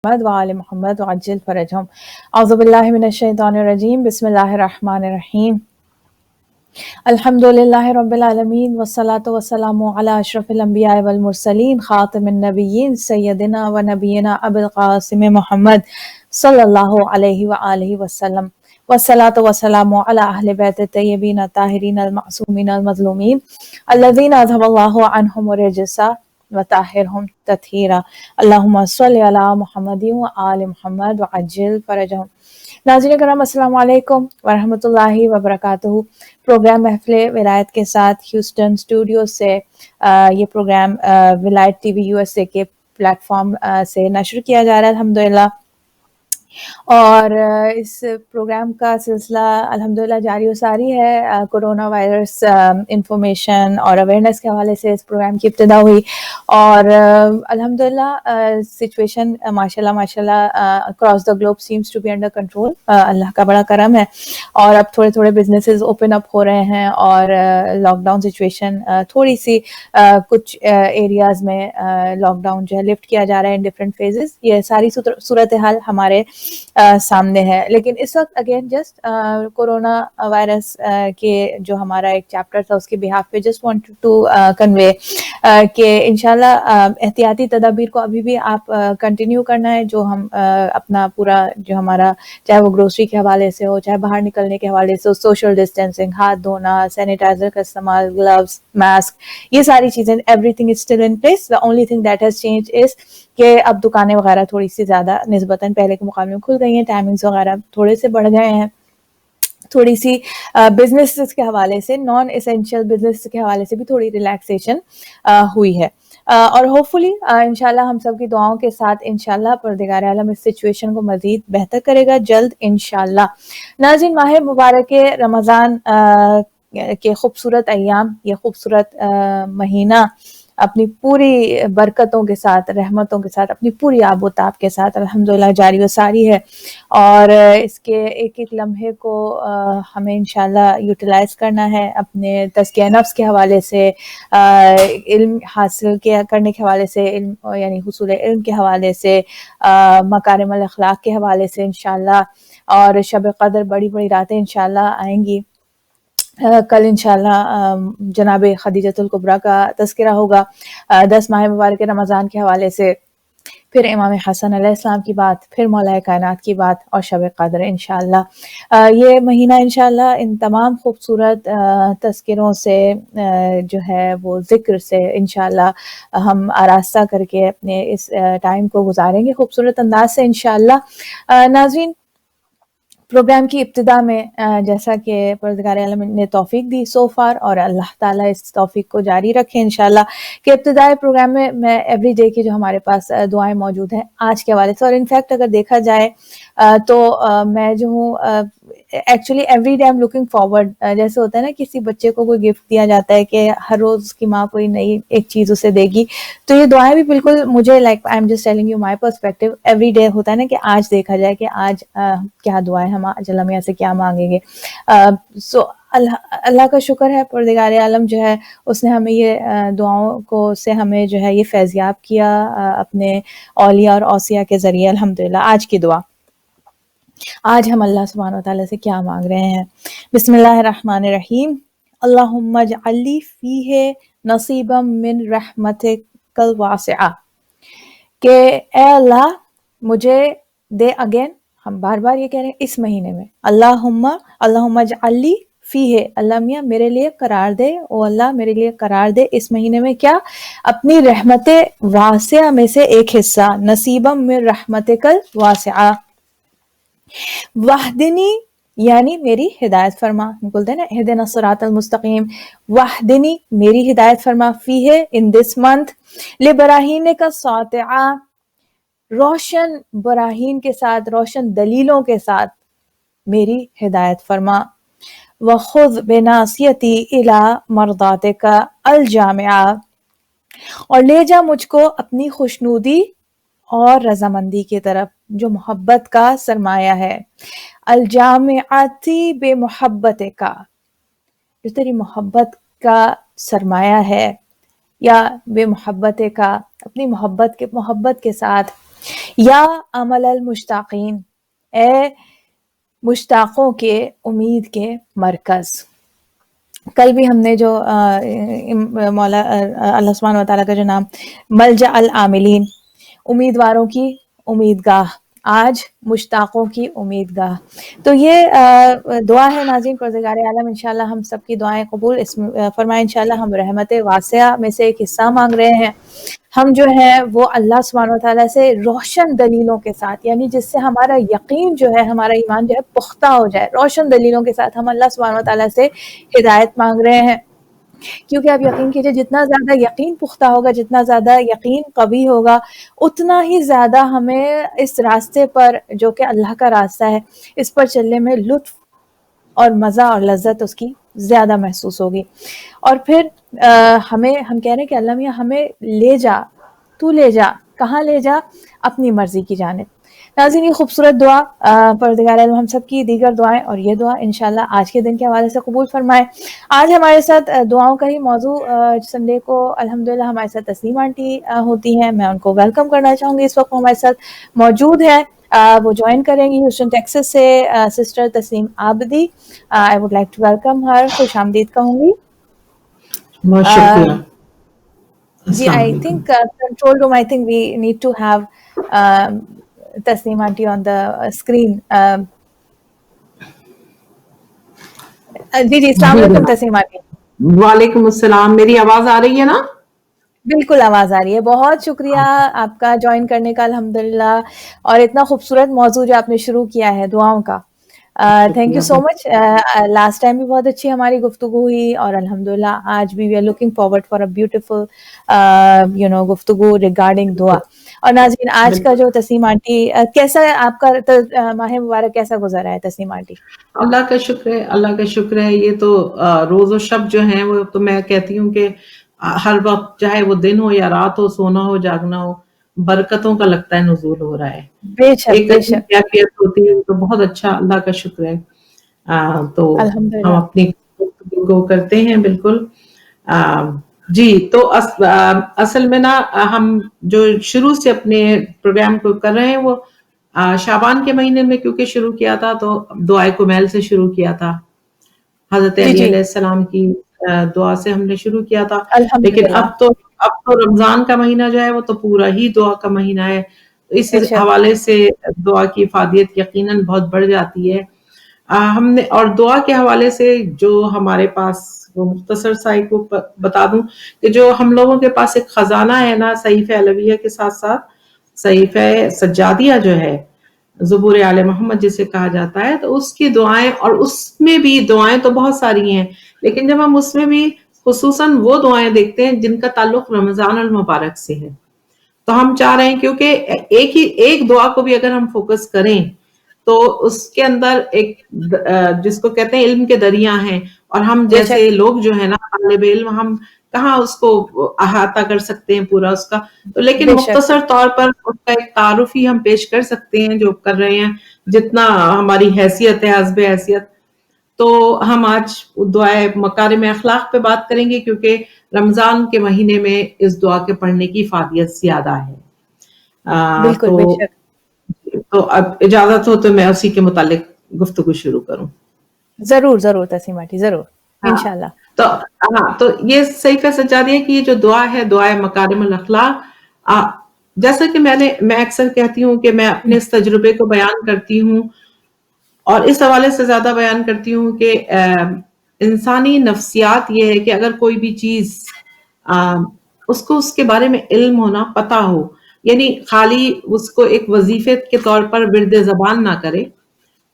محمد وآل محمد وعجل فرجهم اعوذ باللہ من الشیطان الرجیم بسم اللہ الرحمن الرحیم الحمدللہ رب العالمین والصلاة والسلام علی اشرف الانبیاء والمرسلین خاتم النبیین سیدنا و نبینا ابو القاسم محمد صلی اللہ علیہ وآلہ وسلم والصلاة والسلام علی اہل بیت الطیبین الطاہرین المعصومین المظلومین الذین اذهب اللہ عنہم الرجس وطاہرہم تطہیرا اللہم صلی علی محمد و آل محمد وعجل فرجہم۔ ناظرین کرام السلام علیکم ورحمۃ اللہ وبرکاتہ۔ پروگرام محفل ولایت کے ساتھ ہیوسٹن اسٹوڈیو سے یہ پروگرام ولایت T V U S A کے پلیٹ فارم سے نشر کیا جا رہا ہے الحمدللہ، اور اس پروگرام کا سلسلہ الحمدللہ جاری و ساری ہے۔ کرونا وائرس انفارمیشن اور اویئرنیس کے حوالے سے اس پروگرام کی ابتدا ہوئی، اور الحمدللہ سچویشن ماشاءاللہ across the globe seems to be under control. اللہ کا بڑا کرم ہے، اور اب تھوڑے تھوڑے بزنسز اوپن اپ ہو رہے ہیں، اور لاک ڈاؤن سچویشن تھوڑی سی کچھ ایریاز میں لاک ڈاؤن جو ہے لفٹ کیا جا رہا ہے ان ڈفرینٹ فیزز۔ یہ ساری صورتحال ہمارے سامنے ہے، لیکن اس وقت اگین جسٹ کورونا وائرس کے جو ہمارا ایک چیپٹر تھا اس کے بہاف پہ جسٹ وانٹڈ ٹو کنوے کہ انشاءاللہ احتیاطی تدابیر کو ابھی بھی آپ کنٹینیو کرنا ہے، جو ہم اپنا پورا جو ہمارا چاہے وہ گروسری کے حوالے سے ہو، چاہے باہر نکلنے کے حوالے سے ہو، سوشل ڈسٹینسنگ، ہاتھ دھونا، سینیٹائزر کا استعمال، گلوز، ماسک، یہ ساری چیزیں every thing is still in place. The only thing that has change is کہ اب دکانیں وغیرہ تھوڑی سی زیادہ نسبتاً پہلے کے مقابلے میں کھل گئی ہیں، ٹائمنگز وغیرہ تھوڑے سے بڑھ گئے ہیں، تھوڑی سی بزنس کے حوالے سے، نان اسینشیل بزنس کے حوالے سے بھی تھوڑی ریلیکسیشن ہوئی ہے، اور ہوپ فلی انشاءاللہ ہم سب کی دعاؤں کے ساتھ انشاءاللہ پروردگار عالم اس سچویشن کو مزید بہتر کرے گا جلد انشاءاللہ۔ ناظرین، ماہ مبارک رمضان کے خوبصورت ایام، یہ خوبصورت مہینہ اپنی پوری برکتوں کے ساتھ، رحمتوں کے ساتھ، اپنی پوری آب و تاب کے ساتھ الحمدللہ جاری و ساری ہے، اور اس کے ایک ایک لمحے کو ہمیں انشاءاللہ یوٹیلائز کرنا ہے اپنے تزکیہ نفس کے حوالے سے، علم حاصل کرنے کے حوالے سے، علم یعنی حصول علم کے حوالے سے، مکارم الاخلاق کے حوالے سے انشاءاللہ، اور شب قدر بڑی بڑی راتیں انشاءاللہ آئیں گی۔ کل انشاءاللہ جناب خدیجۃ الکبریٰ کا تذکرہ ہوگا 10 ماہ مبارک رمضان کے حوالے سے، پھر امام حسن علیہ السلام کی بات، پھر مولا کائنات کی بات، اور شب قدر انشاءاللہ۔ یہ مہینہ انشاءاللہ ان تمام خوبصورت تذکروں سے جو ہے وہ ذکر سے انشاءاللہ ہم آراستہ کر کے اپنے اس ٹائم کو گزاریں گے خوبصورت انداز سے انشاءاللہ۔ ناظرین، پروگرام کی ابتدا میں جیسا کہ پروردگار عالم نے توفیق دی سو فار، اور اللہ تعالیٰ اس توفیق کو جاری رکھے انشاءاللہ، کہ ابتدائی پروگرام میں ایوری ڈے کی جو ہمارے پاس دعائیں موجود ہیں آج کے حوالے سے، اور انفیکٹ اگر دیکھا جائے تو میں جو ہوں actually every day M looking forward, جیسے ہوتا ہے نا کسی بچے کو کوئی گفٹ دیا جاتا ہے کہ ہر روز اس کی ماں کوئی نئی ایک چیز اسے دے گی، تو یہ دعائیں بھی بالکل مجھے like I am just telling you my perspective, every day ہوتا ہے نا کہ آج دیکھا جائے کہ آج کیا دعائیں ہم جل میاں سے کیا مانگیں گے۔ سو اللہ کا شکر ہے، پروردگار عالم جو ہے اس نے ہمیں یہ دعاؤں کو سے ہمیں جو ہے یہ فیضیاب کیا اپنے اولیاء اور اوصیاء کے ذریعے الحمدللہ۔ آج کی دعا، آج ہم اللہ سبحانہ و تعالیٰ سے کیا مانگ رہے ہیں؟ بسم اللہ الرحمن الرحیم۔ اللہم اجعل لی فیہ نصیبا من رحمتک الواسعہ، کہ اے اللہ مجھے دے، اگین ہم بار بار یہ کہہ رہے ہیں اس مہینے میں، اللہم اجعل لی فیہ، اللہ میاں میرے لیے قرار دے، او اللہ میرے لیے قرار دے اس مہینے میں کیا؟ اپنی رحمت واسعہ میں سے ایک حصہ، نصیبا من رحمتک الواسعہ، وحدنی یعنی میری ہدایت فرما، بولتے ہیں نا اہدنا الصراط المستقیم، وحدنی میری ہدایت فرما، فیہ ان دس منتھ، لبراہینک الساطعہ، روشن براہین کے ساتھ، روشن دلیلوں کے ساتھ میری ہدایت فرما، وخذ بناصیتی الی مرضاتک الجامعہ، اور لے جا مجھ کو اپنی خوشنودی اور رضامندی کی طرف جو محبت کا سرمایہ ہے، الجامعتی بے محبت کا، جو تیری محبت کا سرمایہ ہے، یا بے محبت کا اپنی محبت کے ساتھ یا عمل المشتاقین، اے مشتاقوں کے امید کے مرکز. کل بھی ہم نے جو مولا اللہ سبحانہ و تعالیٰ کا جو نام ملجأ العاملین، امیدواروں کی امیدگاہ، آج مشتاقوں کی امیدگاہ. تو یہ دعا ہے ناظرین، پروردگار عالم انشاءاللہ ہم سب کی دعائیں قبول فرمائے. انشاءاللہ ہم رحمت واسعہ میں سے ایک حصہ مانگ رہے ہیں. ہم جو ہے وہ اللہ سبحانہ و تعالیٰ سے روشن دلیلوں کے ساتھ، یعنی جس سے ہمارا یقین جو ہے، ہمارا ایمان جو ہے پختہ ہو جائے، روشن دلیلوں کے ساتھ ہم اللہ سبحانہ و تعالیٰ سے ہدایت مانگ رہے ہیں. کیونکہ آپ یقین کیجئے جتنا زیادہ یقین پختہ ہوگا، جتنا زیادہ یقین قوی ہوگا، اتنا ہی زیادہ ہمیں اس راستے پر جو کہ اللہ کا راستہ ہے، اس پر چلنے میں لطف اور مزہ اور لذت اس کی زیادہ محسوس ہوگی. اور پھر ہم کہہ رہے ہیں کہ اللہ میاں ہمیں لے جا، تو لے جا، کہاں لے جا؟ اپنی مرضی کی جانب. ناظرین یہ خوبصورت دعا پروردگار عالم ہم سب کی دیگر دعائیں اور یہ دعا انشاءاللہ آج کے دن کے حوالے سے قبول فرمائے. آج ہمارے ساتھ دعاؤں کا ہی موضوع سنڈے کو الحمدللہ ہمارے ساتھ تسنیم آنٹی ہوتی ہیں. میں ان کو ویلکم کرنا چاہوں گی. اس وقت ہمارے ساتھ موجود ہیں، وہ جوائن کریں گی ہیوسٹن ٹیکسس سے، sister Tasneem Abidi. I would like to welcome her. خوش آمدید کہوں گی. بہت شکریہ. جی I think control room, I think we need to have Tasneem aunty on the screen. جی جی السلام علیکم تسنیم آنٹی. وعلیکم السلام. میری آواز آ رہی ہے نا؟ بالکل آواز آ رہی ہے. بہت شکریہ آپ کا جوائن کرنے کا الحمدللہ، اور اتنا خوبصورت موضوع جو آپ نے شروع کیا ہے دعاؤں کا. Thank you so much. Last time بھی بہت اچھی ہماری گفتگو ہوئی، اور الحمدللہ آج بھی we are looking forward for a beautiful گفتگو ریگارڈنگ دعا. اور ناظرین آج کا جو تسنیم آنٹی، کیسا آپ کا ماہ مبارک کیسا گزرا ہے تسنیم آنٹی؟ اللہ کا شکر ہے، اللہ کا شکر ہے. یہ تو روز و شب جو ہیں وہ تو میں کہتی ہوں کہ ہر وقت چاہے وہ دن ہو یا رات ہو، سونا ہو جاگنا ہو، برکتوں کا لگتا ہے نزول ہو رہا ہے. بے شک ایک بے اچھی شک. کیفیت ہوتی ہے تو بہت اچھا، اللہ کا شکر ہے. تو ہم الحمدللہ. اپنی گفتگو کو کرتے ہیں. بالکل. جی تو اصل میں نا ہم جو شروع سے اپنے پروگرام کو کر رہے ہیں وہ شعبان کے مہینے میں کیونکہ شروع کیا تھا تو دعائے کمیل سے شروع کیا تھا. حضرت جی علی جی علیہ السلام کی دعا سے ہم نے شروع کیا تھا. لیکن الحمدللہ. اب تو رمضان کا مہینہ جو ہے وہ تو پورا ہی دعا کا مہینہ ہے. اس بے شک. حوالے سے دعا کی افادیت یقیناً بہت بڑھ جاتی ہے. ہم نے اور دعا کے حوالے سے جو ہمارے پاس وہ مختصر سا ایک کو بتا دوں کہ جو ہم لوگوں کے پاس ایک خزانہ ہے نا، صحیفہ علویہ کے ساتھ ساتھ صحیفہ سجادیہ جو ہے، زبور آل محمد جسے کہا جاتا ہے، تو اس کی دعائیں، اور اس میں بھی دعائیں تو بہت ساری ہیں، لیکن جب ہم اس میں بھی خصوصاً وہ دعائیں دیکھتے ہیں جن کا تعلق رمضان المبارک سے ہے، تو ہم چاہ رہے ہیں کیونکہ ایک دعا کو بھی اگر ہم فوکس کریں تو اس کے اندر ایک جس کو کہتے ہیں علم کے دریا ہیں، اور ہم بے جیسے شک لوگ جو ہے نا طالب علم، ہم کہاں اس کو احاطہ کر سکتے ہیں پورا اس کا. تو لیکن بے شک. مختصر طور پر اس کا ایک تعارف ہی ہم پیش کر سکتے ہیں جو کر رہے ہیں، جتنا ہماری حیثیت ہے حسب حیثیت. تو ہم آج دعائے مکارم اخلاق پہ بات کریں گے کیونکہ رمضان کے مہینے میں اس دعا کے پڑھنے کی افادیت زیادہ ہے. بالکل بے شک. تو اب اجازت ہو تو میں اسی کے متعلق گفتگو شروع کروں. ضرور ضرور تسنیم آنٹی، ضرور ہاں انشاءاللہ. تو یہ صحیفہ سجادیہ کی جو دعا ہے، دعائے مکارم الاخلاق، جیسا کہ میں اکثر کہتی ہوں کہ میں اپنے اس تجربے کو بیان کرتی ہوں، اور اس حوالے سے زیادہ بیان کرتی ہوں کہ انسانی نفسیات یہ ہے کہ اگر کوئی بھی چیز اس کو اس کے بارے میں علم ہونا، پتہ ہو، یعنی خالی اس کو ایک وظیفے کے طور پر ورد زبان نہ کرے،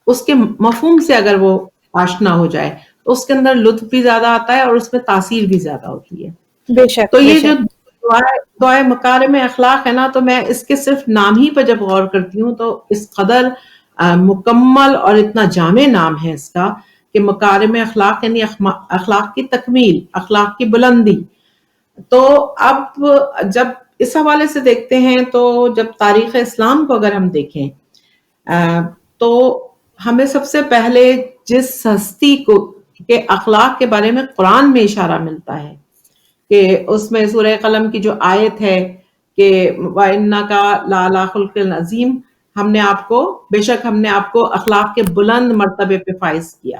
اس کے مفہوم سے اگر وہ آشنا ہو جائے تو اس کے اندر لطف بھی زیادہ آتا ہے اور اس میں تاثیر بھی زیادہ ہوتی ہے. بے شک تو بے یہ جو شک. دعائے مکارم اخلاق ہے نا، تو میں اس کے صرف نام ہی پہ جب غور کرتی ہوں تو اس قدر مکمل اور اتنا جامع نام ہے اس کا کہ مکارم اخلاق یعنی اخلاق کی تکمیل، اخلاق کی بلندی. تو اب جب اس حوالے سے دیکھتے ہیں تو جب تاریخ اسلام کو اگر ہم دیکھیں تو ہمیں سب سے پہلے جس ہستی کو کے اخلاق کے بارے میں قرآن میں اشارہ ملتا ہے کہ اس میں سورہ قلم کی جو آیت ہے کہ وَإِنَّكَ لَعَلَىٰ خُلُقٍ عَظِيمٍ، بے شک ہم نے آپ کو اخلاق کے بلند مرتبے پہ فائز کیا.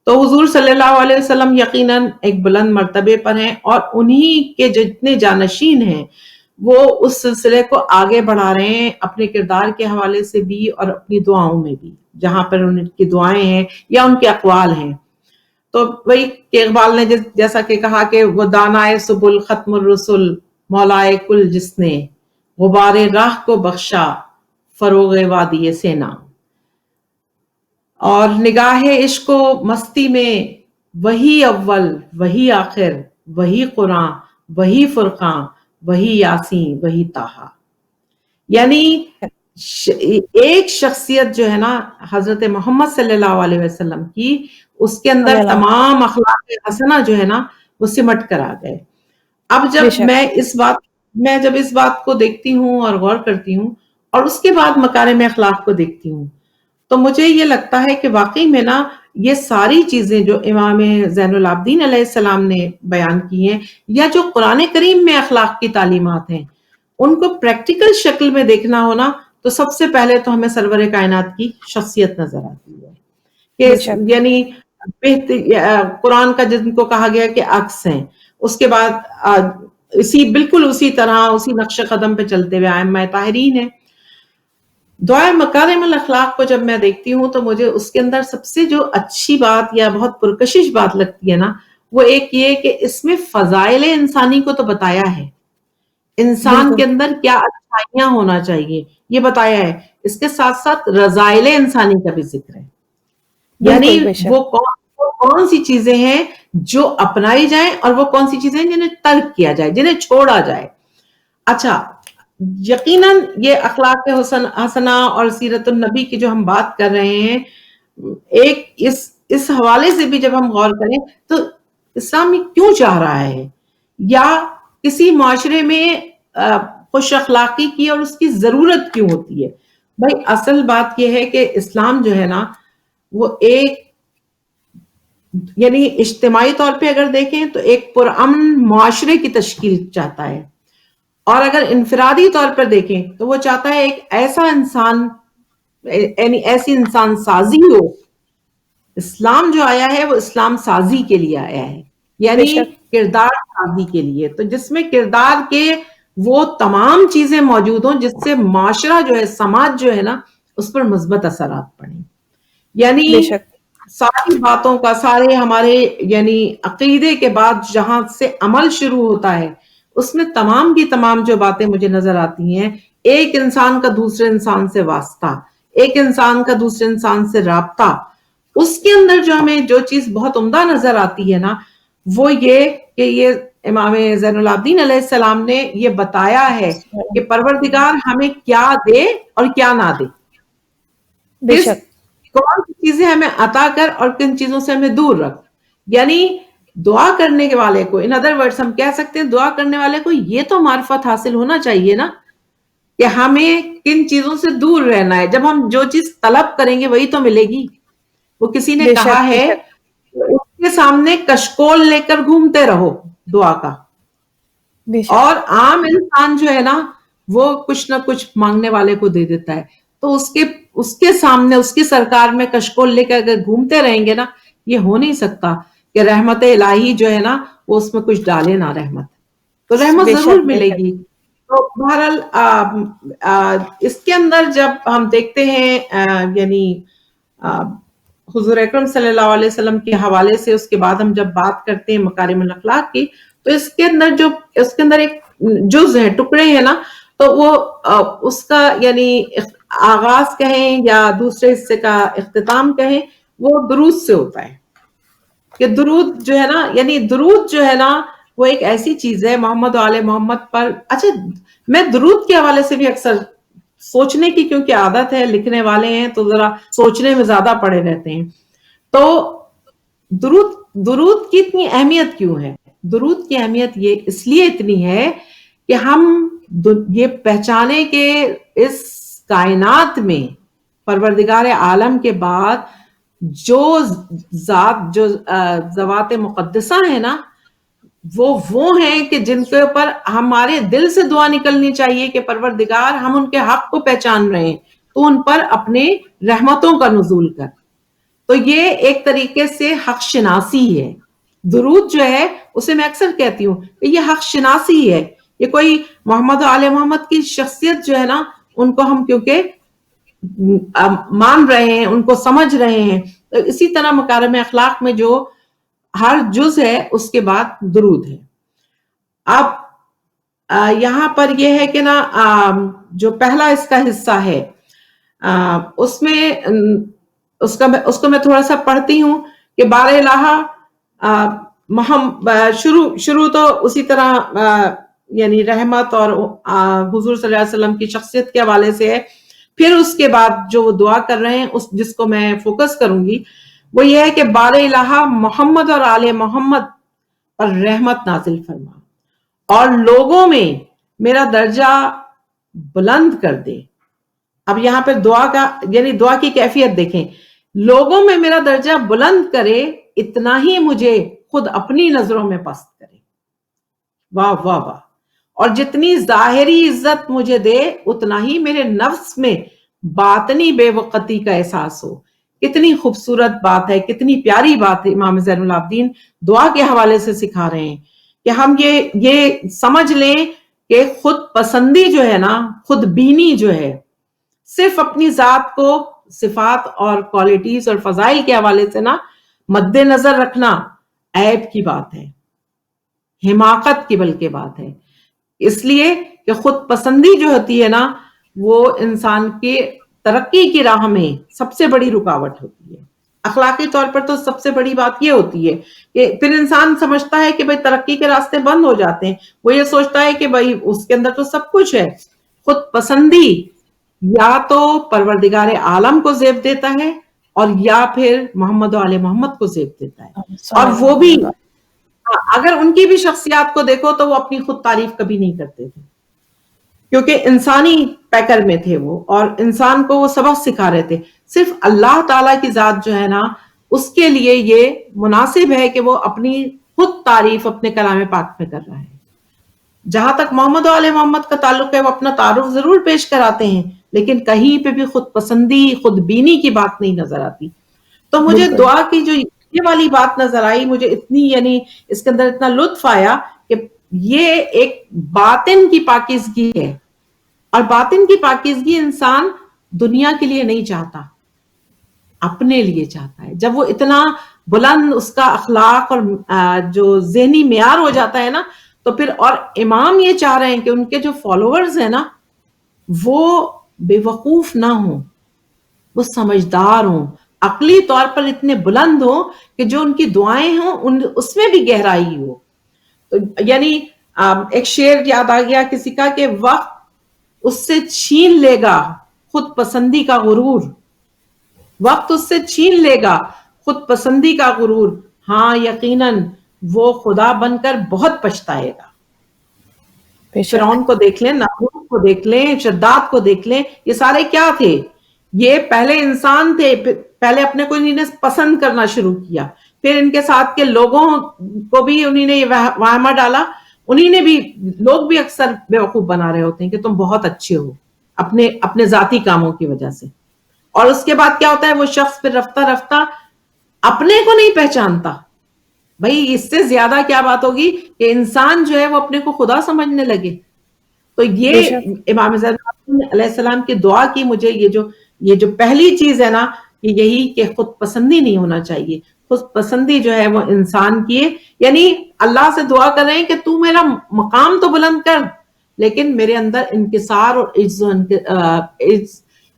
تو حضور صلی اللہ علیہ وسلم یقیناً ایک بلند مرتبے پر ہیں، اور انہی کے جتنے جانشین ہیں وہ اس سلسلے کو آگے بڑھا رہے ہیں اپنے کردار کے حوالے سے بھی اور اپنی دعاؤں میں بھی، جہاں پر ان کی دعائیں ہیں یا ان کے اقوال ہیں. تو وہی کہ اقبال نے جیسا کہ کہا کہ وہ دانائے سبل ختم الرسل مولائے کل جس نے غبار راہ کو بخشا فروغ وادی سینا. اور نگاہ عشق و مستی میں وہی اول وہی آخر وہی قرآن وہی فرقان وہی یاسین وہی طٰہٰ. یعنی ایک شخصیت جو ہے نا حضرت محمد صلی اللہ علیہ وسلم کی، اس کے اندر تمام اخلاق حسنہ جو ہے نا وہ سمٹ کر آ گئے. اب جب میں جب اس بات کو دیکھتی ہوں اور غور کرتی ہوں اور اس کے بعد مکارم اخلاق کو دیکھتی ہوں، تو مجھے یہ لگتا ہے کہ واقعی میں نا یہ ساری چیزیں جو امام زین العابدین علیہ السلام نے بیان کی ہیں، یا جو قرآن کریم میں اخلاق کی تعلیمات ہیں، ان کو پریکٹیکل شکل میں دیکھنا ہونا، تو سب سے پہلے تو ہمیں سرور کائنات کی شخصیت نظر آتی ہے کہ یعنی قرآن کا جن کو کہا گیا کہ عکس ہیں، اس کے بعد بالکل اسی طرح اسی نقش قدم پہ چلتے ہوئے ائمہ طاہرین ہیں. دعائے مکارم الاخلاق کو جب میں دیکھتی ہوں تو مجھے اس کے اندر سب سے جو اچھی بات یا بہت پرکشش بات لگتی ہے نا، وہ ایک یہ کہ اس میں فضائل انسانی کو تو بتایا ہے، انسان کے اندر کیا اچھائیاں ہونا چاہیے یہ بتایا ہے، اس کے ساتھ ساتھ رذائل انسانی کا بھی ذکر ہے. یعنی وہ کون سی چیزیں ہیں جو اپنائی جائیں اور وہ کون سی چیزیں ہیں جنہیں ترک کیا جائے، جنہیں چھوڑا جائے. اچھا، یقیناً یہ اخلاق حسنہ اور سیرت النبی کی جو ہم بات کر رہے ہیں، ایک اس حوالے سے بھی جب ہم غور کریں تو اسلام کیوں چاہ رہا ہے، یا کسی معاشرے میں خوش اخلاقی کی اور اس کی ضرورت کیوں ہوتی ہے. بھائی اصل بات یہ ہے کہ اسلام جو ہے نا وہ ایک یعنی اجتماعی طور پہ اگر دیکھیں تو ایک پرامن معاشرے کی تشکیل چاہتا ہے، اور اگر انفرادی طور پر دیکھیں تو وہ چاہتا ہے ایک ایسا انسان، یعنی ایسی انسان سازی ہو. اسلام جو آیا ہے وہ اسلام سازی کے لیے آیا ہے، یعنی کردار سازی کے لیے، تو جس میں کردار کے وہ تمام چیزیں موجود ہوں جس سے معاشرہ جو ہے، سماج جو ہے نا، اس پر مثبت اثرات پڑیں. یعنی ساری باتوں کا، سارے ہمارے یعنی عقیدے کے بعد جہاں سے عمل شروع ہوتا ہے، اس میں تمام کی تمام جو باتیں مجھے نظر آتی ہیں، ایک انسان کا دوسرے انسان سے واسطہ، ایک انسان کا دوسرے انسان سے رابطہ، اس کے اندر جو ہمیں جو چیز بہت عمدہ نظر آتی ہے نا، وہ یہ کہ یہ امام زین العابدین علیہ السلام نے یہ بتایا ہے کہ پروردگار ہمیں کیا دے اور کیا نہ دے، کون سی چیزیں ہمیں عطا کر اور کن چیزوں سے ہمیں دور رکھ. یعنی دعا کرنے کے والے کو، ان ادر ورڈز ہم کہہ سکتے ہیں دعا کرنے والے کو یہ تو معرفت حاصل ہونا چاہیے نا کہ ہمیں کن چیزوں سے دور رہنا ہے. جب ہم جو چیز طلب کریں گے وہی تو ملے گی. وہ کسی نے کہا ہے اس کے سامنے کشکول لے کر گھومتے رہو دعا کا، اور عام انسان جو ہے نا وہ کچھ نہ کچھ مانگنے والے کو دے دیتا ہے. تو اس کے سامنے، اس کی سرکار میں کشکول لے کر اگر گھومتے رہیں گے نا، یہ ہو نہیں سکتا کہ رحمت الہی جو ہے نا وہ اس میں کچھ ڈالے نہ رحمت، تو رحمت ضرور ملے گی. تو بہرحال اس کے اندر جب ہم دیکھتے ہیں یعنی حضور اکرم صلی اللہ علیہ وسلم کے حوالے سے، اس کے بعد ہم جب بات کرتے ہیں مکارم الاخلاق کی، تو اس کے اندر ایک جز ہے، ٹکڑے ہیں نا، تو وہ اس کا یعنی آغاز کہیں یا دوسرے حصے کا اختتام کہیں، وہ درود سے ہوتا ہے. کہ درود جو ہے نا، یعنی درود جو ہے نا وہ ایک ایسی چیز ہے محمد و آل محمد پر. اچھا، میں درود کے حوالے سے بھی اکثر سوچنے کی کیونکہ عادت ہے، لکھنے والے ہیں تو ذرا سوچنے میں زیادہ پڑے رہتے ہیں. تو درود کی اتنی اہمیت کیوں ہے؟ درود کی اہمیت یہ اس لیے اتنی ہے کہ ہم یہ پہچانے کہ اس کائنات میں پروردگار عالم کے بعد جو ذوات مقدسہ ہیں نا، وہ ہیں کہ جن کے اوپر ہمارے دل سے دعا نکلنی چاہیے کہ پروردگار ہم ان کے حق کو پہچان رہے ہیں تو ان پر اپنے رحمتوں کا نزول کر. تو یہ ایک طریقے سے حق شناسی ہے. درود جو ہے اسے میں اکثر کہتی ہوں کہ یہ حق شناسی ہے. یہ کوئی محمد و آل محمد کی شخصیت جو ہے نا ان کو ہم کیونکہ مان رہے ہیں, ان کو سمجھ رہے ہیں, تو اسی طرح مکارم اخلاق میں جو ہر جز ہے اس کے بعد درود ہے. اب یہاں پر یہ ہے کہ نا جو پہلا اس کا حصہ ہے اس میں اس کو میں تھوڑا سا پڑھتی ہوں کہ بار الہ شروع تو اسی طرح یعنی رحمت اور حضور صلی اللہ علیہ وسلم کی شخصیت کے حوالے سے ہے. پھر اس کے بعد جو وہ دعا کر رہے ہیں جس کو میں فوکس کروں گی وہ یہ ہے کہ بار الہ محمد اور آل محمد پر رحمت نازل فرما اور لوگوں میں میرا درجہ بلند کر دے. اب یہاں پہ دعا کا یعنی دعا کی کیفیت دیکھیں, لوگوں میں میرا درجہ بلند کرے اتنا ہی مجھے خود اپنی نظروں میں پست کرے. واہ واہ واہ. اور جتنی ظاہری عزت مجھے دے اتنا ہی میرے نفس میں باطنی بے وقتی کا احساس ہو. کتنی خوبصورت بات ہے, کتنی پیاری بات ہے. امام زین العابدین دعا کے حوالے سے سکھا رہے ہیں کہ ہم یہ سمجھ لیں کہ خود پسندی جو ہے نا, خود بینی جو ہے, صرف اپنی ذات کو صفات اور کوالٹیز اور فضائل کے حوالے سے نا مد نظر رکھنا عیب کی بات ہے, حماقت کی بلکہ بات ہے. اس لیے کہ خود پسندی جو ہوتی ہے نا وہ انسان کے ترقی کی راہ میں سب سے بڑی رکاوٹ ہوتی ہے. اخلاقی طور پر تو سب سے بڑی بات یہ ہوتی ہے کہ پھر انسان سمجھتا ہے کہ بھئی ترقی کے راستے بند ہو جاتے ہیں. وہ یہ سوچتا ہے کہ بھئی اس کے اندر تو سب کچھ ہے. خود پسندی یا تو پروردگار عالم کو زیب دیتا ہے اور یا پھر محمد و آل محمد کو زیب دیتا ہے. اور وہ بھی اگر ان کی بھی شخصیات کو دیکھو تو وہ اپنی خود تعریف کبھی نہیں کرتے تھے کیونکہ انسانی پیکر میں تھے وہ, اور انسان کو وہ سبق سکھا رہے تھے. صرف اللہ تعالیٰ کی ذات جو ہے نا اس کے لیے یہ مناسب ہے کہ وہ اپنی خود تعریف اپنے کلام پاک میں کر رہا ہے. جہاں تک محمد و آل محمد کا تعلق ہے وہ اپنا تعارف ضرور پیش کراتے ہیں لیکن کہیں پہ بھی خود پسندی خود بینی کی بات نہیں نظر آتی. تو مجھے دعا کی جو یہ والی بات نظر آئی, مجھے اتنی یعنی اس کے اندر اتنا لطف آیا کہ یہ ایک باطن کی پاکیزگی ہے, اور باطن کی پاکیزگی انسان دنیا کے لیے نہیں چاہتا, اپنے لیے چاہتا ہے. جب وہ اتنا بلند اس کا اخلاق اور جو ذہنی معیار ہو جاتا ہے نا تو پھر, اور امام یہ چاہ رہے ہیں کہ ان کے جو فالوورز ہیں نا وہ بے وقوف نہ ہوں, وہ سمجھدار ہوں, عقلی طور پر اتنے بلند ہوں کہ جو ان کی دعائیں ہوں اس میں بھی گہرائی ہو. تو یعنی ایک شعر یاد آ گیا کسی کا کہ وقت اس سے چھین لے گا خود پسندی کا غرور, وقت اس سے چھین لے گا خود پسندی کا غرور, ہاں یقیناً وہ خدا بن کر بہت پچھتائے گا. فرعون کو دیکھ لیں, نمرود کو دیکھ لیں, شداد کو دیکھ لیں, یہ سارے کیا تھے؟ یہ پہلے انسان تھے, پہلے اپنے کو انہوں نے پسند کرنا شروع کیا, پھر ان کے ساتھ کے لوگوں کو بھی انہوں نے وہمہ ڈالا. انہی نے بھی, لوگ بھی اکثر بیوقوف بنا رہے ہوتے ہیں کہ تم بہت اچھے ہو اپنے ذاتی کاموں کی وجہ سے. اور اس کے بعد کیا ہوتا ہے, وہ شخص پھر رفتہ رفتہ اپنے کو نہیں پہچانتا. بھائی اس سے زیادہ کیا بات ہوگی کہ انسان جو ہے وہ اپنے کو خدا سمجھنے لگے. تو یہ امام زین علیہ السلام کی دعا کی مجھے یہ جو پہلی چیز ہے نا کہ یہی کہ خود پسندی نہیں ہونا چاہیے. خود پسندی جو ہے وہ انسان کی, یعنی اللہ سے دعا کر رہے ہیں کہ تو میرا مقام تو بلند کر لیکن میرے اندر انکسار اور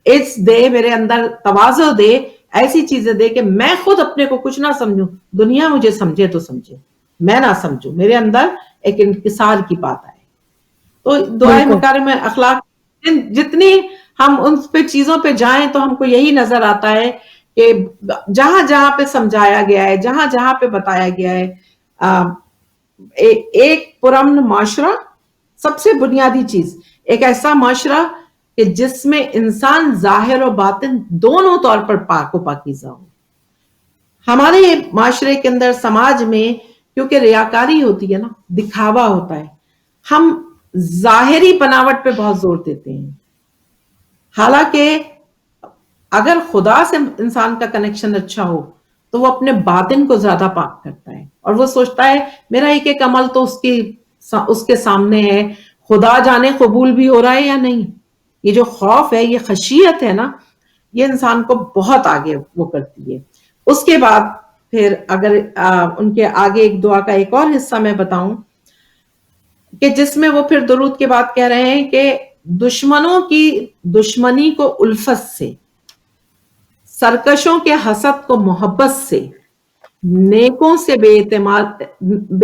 عجز دے, میرے اندر تواضع دے, ایسی چیزیں دے کہ میں خود اپنے کو کچھ نہ سمجھوں, دنیا مجھے سمجھے تو سمجھے, میں نہ سمجھوں, میرے اندر ایک انکسار کی بات آئے. تو دعائے مکارم اخلاق جتنی ہم ان پہ چیزوں پہ جائیں تو ہم کو یہی نظر آتا ہے کہ جہاں جہاں پہ سمجھایا گیا ہے, جہاں جہاں پہ بتایا گیا ہے, ایک پرامن معاشرہ سب سے بنیادی چیز, ایک ایسا معاشرہ کہ جس میں انسان ظاہر و باطن دونوں طور پر پاک و پاکیزہ ہو. ہمارے معاشرے کے اندر, سماج میں کیونکہ ریاکاری ہوتی ہے نا، دکھاوا ہوتا ہے، ہم ظاہری بناوٹ پہ بہت زور دیتے ہیں، حالانکہ اگر خدا سے انسان کا کنیکشن اچھا ہو تو وہ اپنے باطن کو زیادہ پاک کرتا ہے، اور وہ سوچتا ہے میرا ایک ایک عمل تو اس کے سامنے ہے، خدا جانے قبول بھی ہو رہا ہے یا نہیں۔ یہ جو خوف ہے، یہ خشیت ہے نا، یہ انسان کو بہت آگے وہ کرتی ہے۔ اس کے بعد پھر اگر ان کے آگے ایک دعا کا ایک اور حصہ میں بتاؤں کہ جس میں وہ پھر درود کے بعد کہہ رہے ہیں کہ دشمنوں کی دشمنی کو الفت سے، سرکشوں کے حسد کو محبت سے، نیکوں سے بے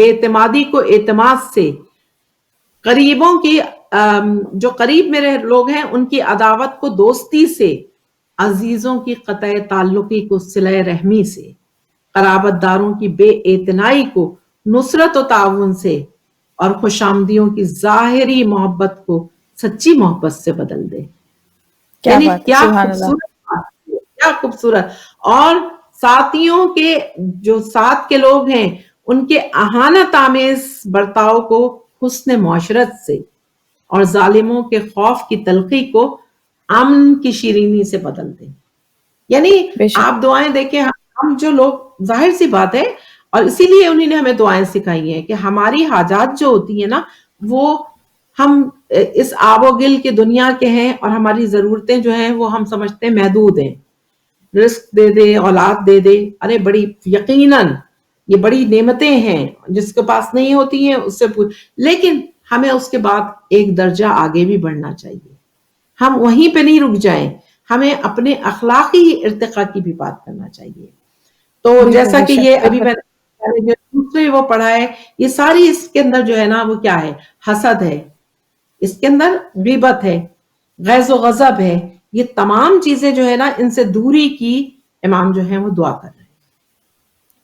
اعتمادی کو اعتماد سے، قریبوں کی جو قریب میرے لوگ ہیں ان کی عداوت کو دوستی سے، عزیزوں کی قطع تعلقی کو صلہ رحمی سے، قرابت داروں کی بے اعتنائی کو نصرت و تعاون سے، اور خوش آمدیوں کی ظاہری محبت کو سچی محبت سے بدل دے۔ کیا یعنی بات ہے، کیا سبحان اللہ۔ خوبصورت بات ہے، کیا خوبصورت۔ اور ساتھیوں کے جو ساتھ کے لوگ ہیں ان کے اہانت آمیز برتاؤ کو حسن معاشرت سے، اور ظالموں کے خوف کی تلخی کو امن کی شیرینی سے بدل دیں۔ یعنی بے شک، آپ دعائیں دیکھیں، ہم جو لوگ، ظاہر سی بات ہے، اور اسی لیے انہی نے ہمیں دعائیں سکھائی ہیں کہ ہماری حاجات جو ہوتی ہیں نا، وہ ہم اس آب و گل کی دنیا کے ہیں، اور ہماری ضرورتیں جو ہیں وہ ہم سمجھتے ہیں محدود ہیں، رزق دے دے، اولاد دے دے، ارے بڑی یقیناً یہ بڑی نعمتیں ہیں، جس کے پاس نہیں ہوتی ہیں اس سے لیکن ہمیں اس کے بعد ایک درجہ آگے بھی بڑھنا چاہیے، ہم وہیں پہ نہیں رک جائیں، ہمیں اپنے اخلاقی ارتقاء کی بھی بات کرنا چاہیے۔ تو بالکل جیسا بے کہ شک، یہ ابھی بالکل میں نے جو دوسرے وہ پڑھا ہے، یہ ساری اس کے اندر جو ہے نا وہ کیا ہے، حسد ہے، اس کے اندر غیبت ہے، غیظ و غضب ہے، یہ تمام چیزیں جو ہے نا ان سے دوری کی امام جو ہے وہ دعا کر رہے ہیں۔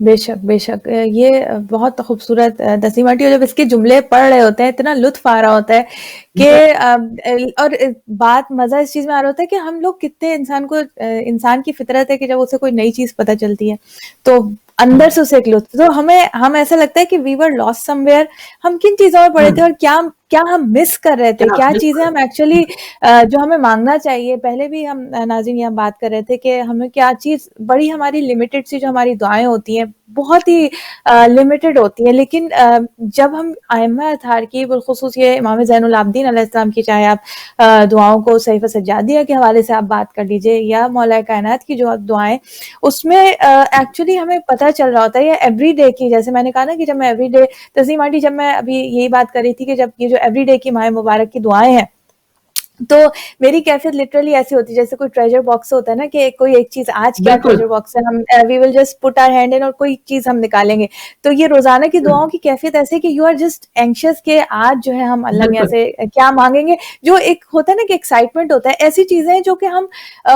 بے شک بے شک، یہ بہت خوبصورت تسلیمہ آنٹی، اور جب اس کے جملے پڑھ رہے ہوتے ہیں اتنا لطف آ رہا ہوتا ہے کہ اور بات مزہ اس چیز میں آ رہا ہوتا ہے کہ ہم لوگ کتنے انسان کی فطرت ہے کہ جب اسے کوئی نئی چیز پتہ چلتی ہے تو اندر سے اسے ایک لطف، تو ہم ایسا لگتا ہے کہ وی ور لاسٹ سم ویئر، ہم کن چیزوں میں پڑے تھے اور کیا ہم مس کر رہے تھے، کیا چیزیں ہم ایکچولی جو ہمیں مانگنا چاہیے۔ پہلے بھی ہم ناظرین یہ بات کر رہے تھے کہ ہمیں کیا چیز بڑی ہماری لمیٹڈ سی جو ہماری دعائیں ہوتی ہیں بہت ہی لمیٹڈ ہوتی ہیں، لیکن جب ہم ائمہ اطہار کی، بالخصوص یہ امام زین العابدین علیہ السلام کی، چاہے آپ دعاؤں کو صحیفہ سجادیہ کے حوالے سے آپ بات کر لیجئے یا مولا کائنات کی جو دعائیں، اس میں ایکچولی ہمیں پتہ چل رہا ہوتا ہے یہ ایوری ڈے کی، جیسے میں نے کہا نا کہ جب میں ایوری ڈے، تسلیم آنٹی جب میں ابھی یہی بات کر رہی تھی کہ جب یہ جو ایوری ڈے کی ماہ مبارک کی دعائیں ہیں تو میری کیفیت لٹرلی ایسی ہوتی ہے جیسے کوئی ٹریجر باکس ہوتا ہے نا کہ کوئی ایک چیز، آج کیا بالکل ٹریجر باکس ہے، ہم وی will just put our hand in اور کوئی چیز ہم نکالیں گے، تو یہ روزانہ کی دعاؤں کی کیفیت ایسے کہ یو آر جسٹ اینکشیس کہ آج جو ہے ہم اللہ میاں بالکل سے کیا مانگیں گے، جو ایک ہوتا ہے نا کہ ایکسائٹمنٹ ہوتا ہے، ایسی چیزیں جو کہ ہم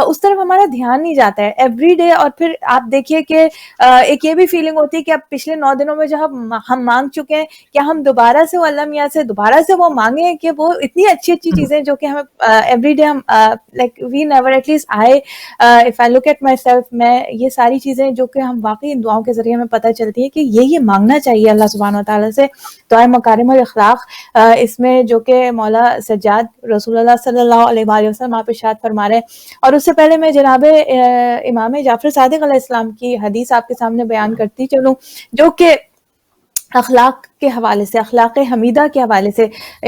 اس طرف ہمارا دھیان نہیں جاتا ہے ایوری ڈے۔ اور پھر آپ دیکھیے کہ ایک یہ بھی فیلنگ ہوتی ہے کہ اب پچھلے 9 دنوں میں جو ہم مانگ چکے ہیں، کیا ہم دوبارہ سے وہ اللہ میاں سے دوبارہ سے وہ مانگیں کہ وہ اتنی اچھی اچھی چیزیں جو کہ ہمیں ایوری ڈے ہم like we never at least if I look at myself, میں یہ ساری چیزیں جو کہ ہم واقعی ان دعاؤں کے ذریعے ہمیں پتہ چلتی ہے کہ یہ مانگنا چاہیے اللہ سبحانہ و تعالیٰ سے، دعائے مکارم الاخلاق، اس میں جو کہ مولا سجاد رسول اللہ صلی اللہ علیہ وآلہ وسلم آپ ارشاد فرما رہے ہیں۔ اور اس سے پہلے میں جناب امام جعفر صادق علیہ السلام کی حدیث آپ کے سامنے بیان کرتی چلوں، جو کہ اخلاق کے حوالے سے، اخلاق حمیدہ کے حوالے سے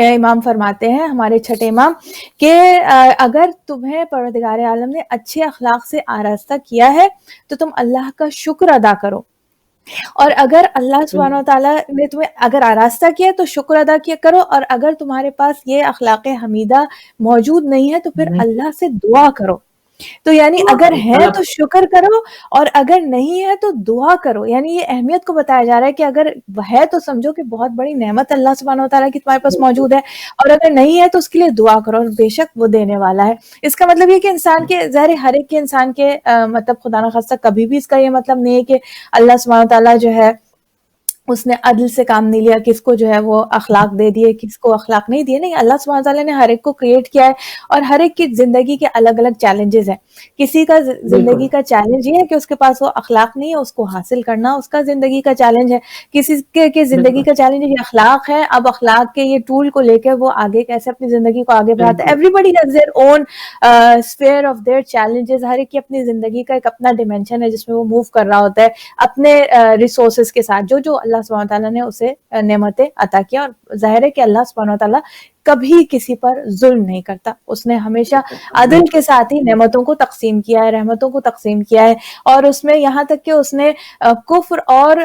امام فرماتے ہیں، ہمارے چھٹے امام، کہ اگر تمہیں پروردگار عالم نے اچھے اخلاق سے آراستہ کیا ہے تو تم اللہ کا شکر ادا کرو، اور اگر اللہ سبحانہ وتعالیٰ نے تمہیں اگر آراستہ کیا تو شکر ادا کیا کرو، اور اگر تمہارے پاس یہ اخلاق حمیدہ موجود نہیں ہے تو پھر اللہ سے دعا کرو۔ تو یعنی اگر ہے تو شکر کرو، اور اگر نہیں ہے تو دعا کرو، یعنی یہ اہمیت کو بتایا جا رہا ہے کہ اگر ہے تو سمجھو کہ بہت بڑی نعمت اللہ سبحانہ وتعالیٰ کی تمہارے پاس موجود ہے، اور اگر نہیں ہے تو اس کے لیے دعا کرو، اور بے شک وہ دینے والا ہے۔ اس کا مطلب یہ کہ انسان کے ظاہر ہر ایک کے انسان کے مطلب خدا نخواستہ کبھی بھی اس کا یہ مطلب نہیں ہے کہ اللہ سبحانہ وتعالیٰ جو ہے اس نے عدل سے کام نہیں لیا, کس کو جو ہے وہ اخلاق دے دیے, کس کو اخلاق نہیں دیے. نہیں, اللہ سبحانہ تعالیٰ نے ہر ایک کو کریٹ کیا ہے, اور ہر ایک کی زندگی کے الگ الگ چیلنجز ہیں. کسی کا زندگی کا چیلنج یہ ہے کہ اس کے پاس وہ اخلاق نہیں ہے, اس کو حاصل کرنا اس کا زندگی کا چیلنج ہے. کسی کے زندگی کا چیلنج یہ اخلاق ہے, اب اخلاق کے یہ ٹول کو لے کے وہ آگے کیسے اپنی زندگی کو آگے بڑھاتا ہے. Everybody has their own sphere of their challenges. ہر ایک کی اپنی زندگی کا ایک اپنا ڈیمینشن ہے جس میں وہ موو کر رہا ہوتا ہے اپنے ریسورسز کے ساتھ, جو اللہ سبحانہ تعالیٰ نے اسے نعمتیں عطا کیا. اور ظاہر ہے کہ اللہ سبحانہ تعالیٰ کبھی کسی پر ظلم نہیں کرتا, اس نے ہمیشہ عدل کے ساتھ ہی نعمتوں کو تقسیم کیا ہے, رحمتوں کو تقسیم کیا ہے. اور اس میں یہاں تک کہ اس نے کفر اور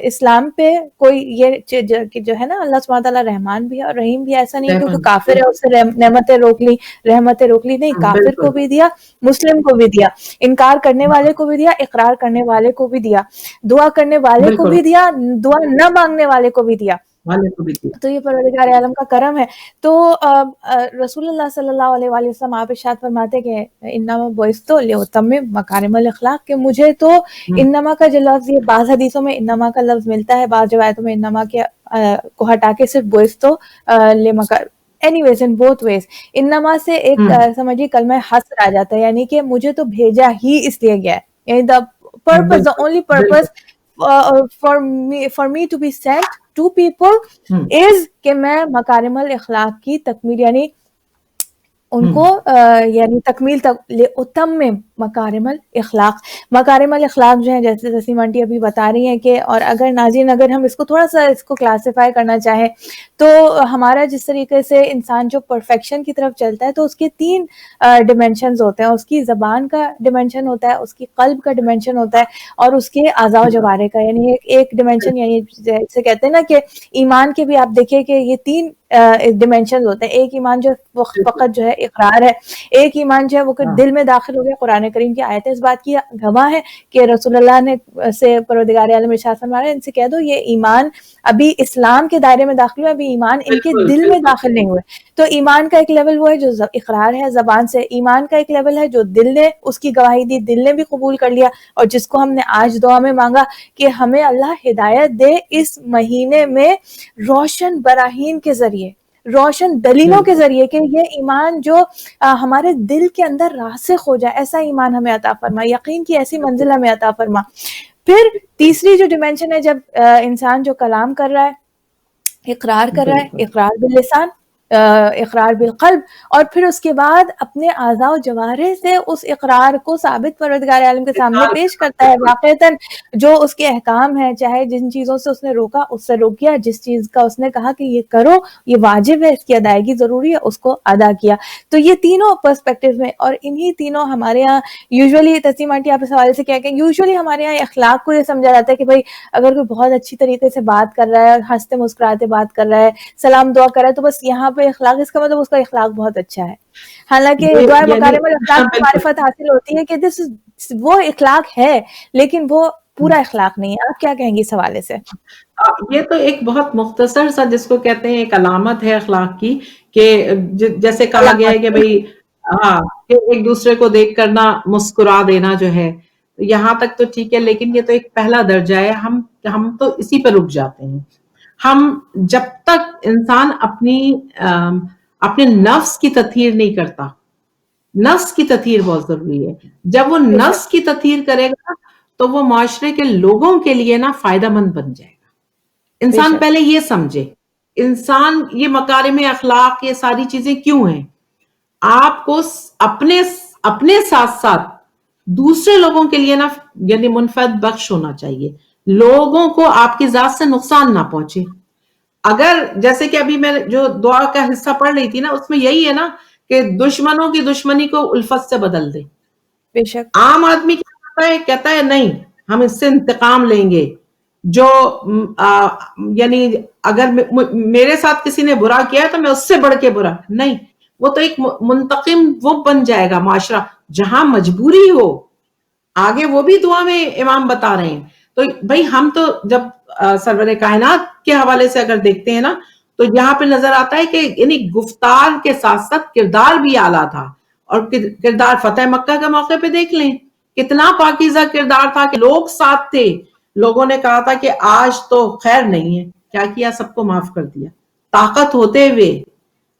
اسلام پہ کوئی یہ جو ہے نا, اللہ سبحانہ تعالیٰ رحمان بھی ہے اور رحیم بھی ہے. ایسا نہیں کہ کافر ہے اس سے نعمتیں روک لی, رحمتیں روک لی. نہیں, کافر کو بھی دیا, مسلم کو بھی دیا, انکار کرنے والے کو بھی دیا, اقرار کرنے والے کو بھی دیا, دعا کرنے والے کو بھی دیا, دعا نہ مانگنے والے کو بھی دیا. تو یہ پروردگار عالم کا کرم ہے. تو رسول اللہ صلی اللہ علیہ وآلہ وسلم آپ ارشاد فرماتے کہ انما بعثت لأتمم مکارم الاخلاق, کہ مجھے تو انما کا جو لفظ, یہ بعض حدیثوں میں انما کا لفظ ملتا ہے, بعض روایتوں میں انما کے کو ہٹا کے صرف بعثت anyways in both ways. انما سے ایک سمجھیے کلمہ حصر آ جاتا ہے, یعنی کہ مجھے تو بھیجا ہی اس لیے گیا ہے, یعنی the purpose, the only purpose for me to be sent to people is کہ میں مکارم الاخلاق کی تکمیل, یعنی ان کو یعنی تکمیل لأتمم مکارم الاخلاق. مکارم الاخلاق جو ہیں, جیسے تسنیم آنٹی ابھی بتا رہی ہیں کہ, اور اگر ناظرین اگر ہم اس کو تھوڑا سا اس کو کلاسیفائی کرنا چاہیں تو ہمارا جس طریقے سے انسان جو پرفیکشن کی طرف چلتا ہے تو اس کے 3 ڈیمینشنز ہوتے ہیں. اس کی زبان کا ڈیمینشن ہوتا ہے, اس کی قلب کا ڈیمینشن ہوتا ہے, اور اس کے اعضاء و جوارح کا. یعنی ایک ڈیمینشن, یعنی جیسے کہتے ہیں نا کہ ایمان کے بھی آپ دیکھیں کہ یہ 3 ڈیمینشنز ہوتے ہیں. ایک ایمان جو فقط جو ہے اقرار ہے, ایک ایمان جو ہے وہ کہ دل میں داخل ہو گیا. قرآن کریم کی آیتیں اس بات کی گواہ ہے کہ رسول اللہ نے سے پروردگار عالم ارشاد فرمایا, ان سے کہہ دو یہ ایمان ابھی اسلام کے دائرے میں داخل ہوئے, ابھی ایمان ان کے دل میں داخل نہیں ہوئے. تو ایمان کا ایک لیول وہ ہے جو اقرار ہے زبان سے, ایمان کا ایک لیول ہے جو دل نے اس کی گواہی دی, دل نے بھی قبول کر لیا, اور جس کو ہم نے آج دعا میں مانگا کہ ہمیں اللہ ہدایت دے اس مہینے میں روشن براہین کے ذریعے, روشن دلیلوں کے ذریعے, کہ یہ ایمان جو ہمارے دل کے اندر راسخ ہو جائے, ایسا ایمان ہمیں عطا فرما, یقین کی ایسی منزل ہمیں عطا فرما. پھر تیسری جو ڈیمینشن ہے, جب انسان جو کلام کر رہا ہے, اقرار کر رہا ہے, اقرار باللسان, اقرار بالقلب, اور پھر اس کے بعد اپنے اعضاء و جوارح سے اس اقرار کو ثابت پروردگار عالم کے سامنے پیش کرتا ہے. واقعتاً جو اس کے احکام ہیں, چاہے جن چیزوں سے اس نے روکا اس سے روک کیا, جس چیز کا اس نے کہا کہ یہ کرو, یہ واجب ہے, اس کی ادائیگی ضروری ہے, اس کو ادا کیا. تو یہ تینوں پرسپیکٹیو میں, اور انہی تینوں ہمارے یہاں یوزولی, تسنیم آنٹی آپ اس حوالے سے کیا کہ یوزولی ہمارے یہاں اخلاق کو یہ سمجھا جاتا ہے کہ بھائی اگر کوئی بہت اچھی طریقے سے بات کر رہا ہے, ہنستے مسکراتے بات کر رہا ہے, سلام دعا کر رہا ہے, تو بس یہاں پہ اخلاق, اس کا مطلب اس کا اخلاق بہت اچھا ہے. حالانکہ دعا مکارم الاخلاق کی معرفت حاصل ہوتی ہے کہ وہ اخلاق ہے, لیکن وہ پورا اخلاق نہیں ہے. آپ کیا کہیں گی اس حوالے سے؟ یہ تو ایک بہت مختصر سا جس کو کہتے ہیں ایک علامت ہے اخلاق کی, کہ جیسے کہا گیا ہے کہ بھئی ہاں کہ ایک دوسرے کو دیکھ کر نہ مسکرا دینا جو ہے, یہاں تک تو ٹھیک ہے, لیکن یہ تو ایک پہلا درجہ ہے. ہم تو اسی پہ رک جاتے ہیں. ہم جب تک انسان اپنے نفس کی تطہیر نہیں کرتا, نفس کی تطہیر بہت ضروری ہے. جب وہ نفس کی تطہیر کرے گا تو وہ معاشرے کے لوگوں کے لیے نا فائدہ مند بن جائے گا. انسان پہلے یہ سمجھے, انسان یہ مکارم اخلاق یہ ساری چیزیں کیوں ہیں. آپ کو اپنے ساتھ ساتھ دوسرے لوگوں کے لیے نا یعنی منفعت بخش ہونا چاہیے, لوگوں کو آپ کی ذات سے نقصان نہ پہنچے. اگر جیسے کہ ابھی میں جو دعا کا حصہ پڑھ رہی تھی نا, اس میں یہی ہے نا کہ دشمنوں کی دشمنی کو الفت سے بدل دے. بے شک عام آدمی کیا کرتا ہے, کہتا ہے نہیں ہم اس سے انتقام لیں گے, جو یعنی اگر میرے ساتھ کسی نے برا کیا ہے تو میں اس سے بڑھ کے برا نہیں. وہ تو ایک منتقم وہ بن جائے گا معاشرہ, جہاں مجبوری ہو. آگے وہ بھی دعا میں امام بتا رہے ہیں. تو بھئی ہم تو جب سرور کائنات کے حوالے سے اگر دیکھتے ہیں نا, تو یہاں پہ نظر آتا ہے کہ یعنی گفتار کے ساتھ ساتھ کردار بھی اعلیٰ تھا. اور کردار فتح مکہ کے موقع پہ دیکھ لیں, کتنا پاکیزہ کردار تھا, کہ لوگ ساتھ تھے, لوگوں نے کہا تھا کہ آج تو خیر نہیں ہے، کیا کیا؟ سب کو معاف کر دیا، طاقت ہوتے ہوئے،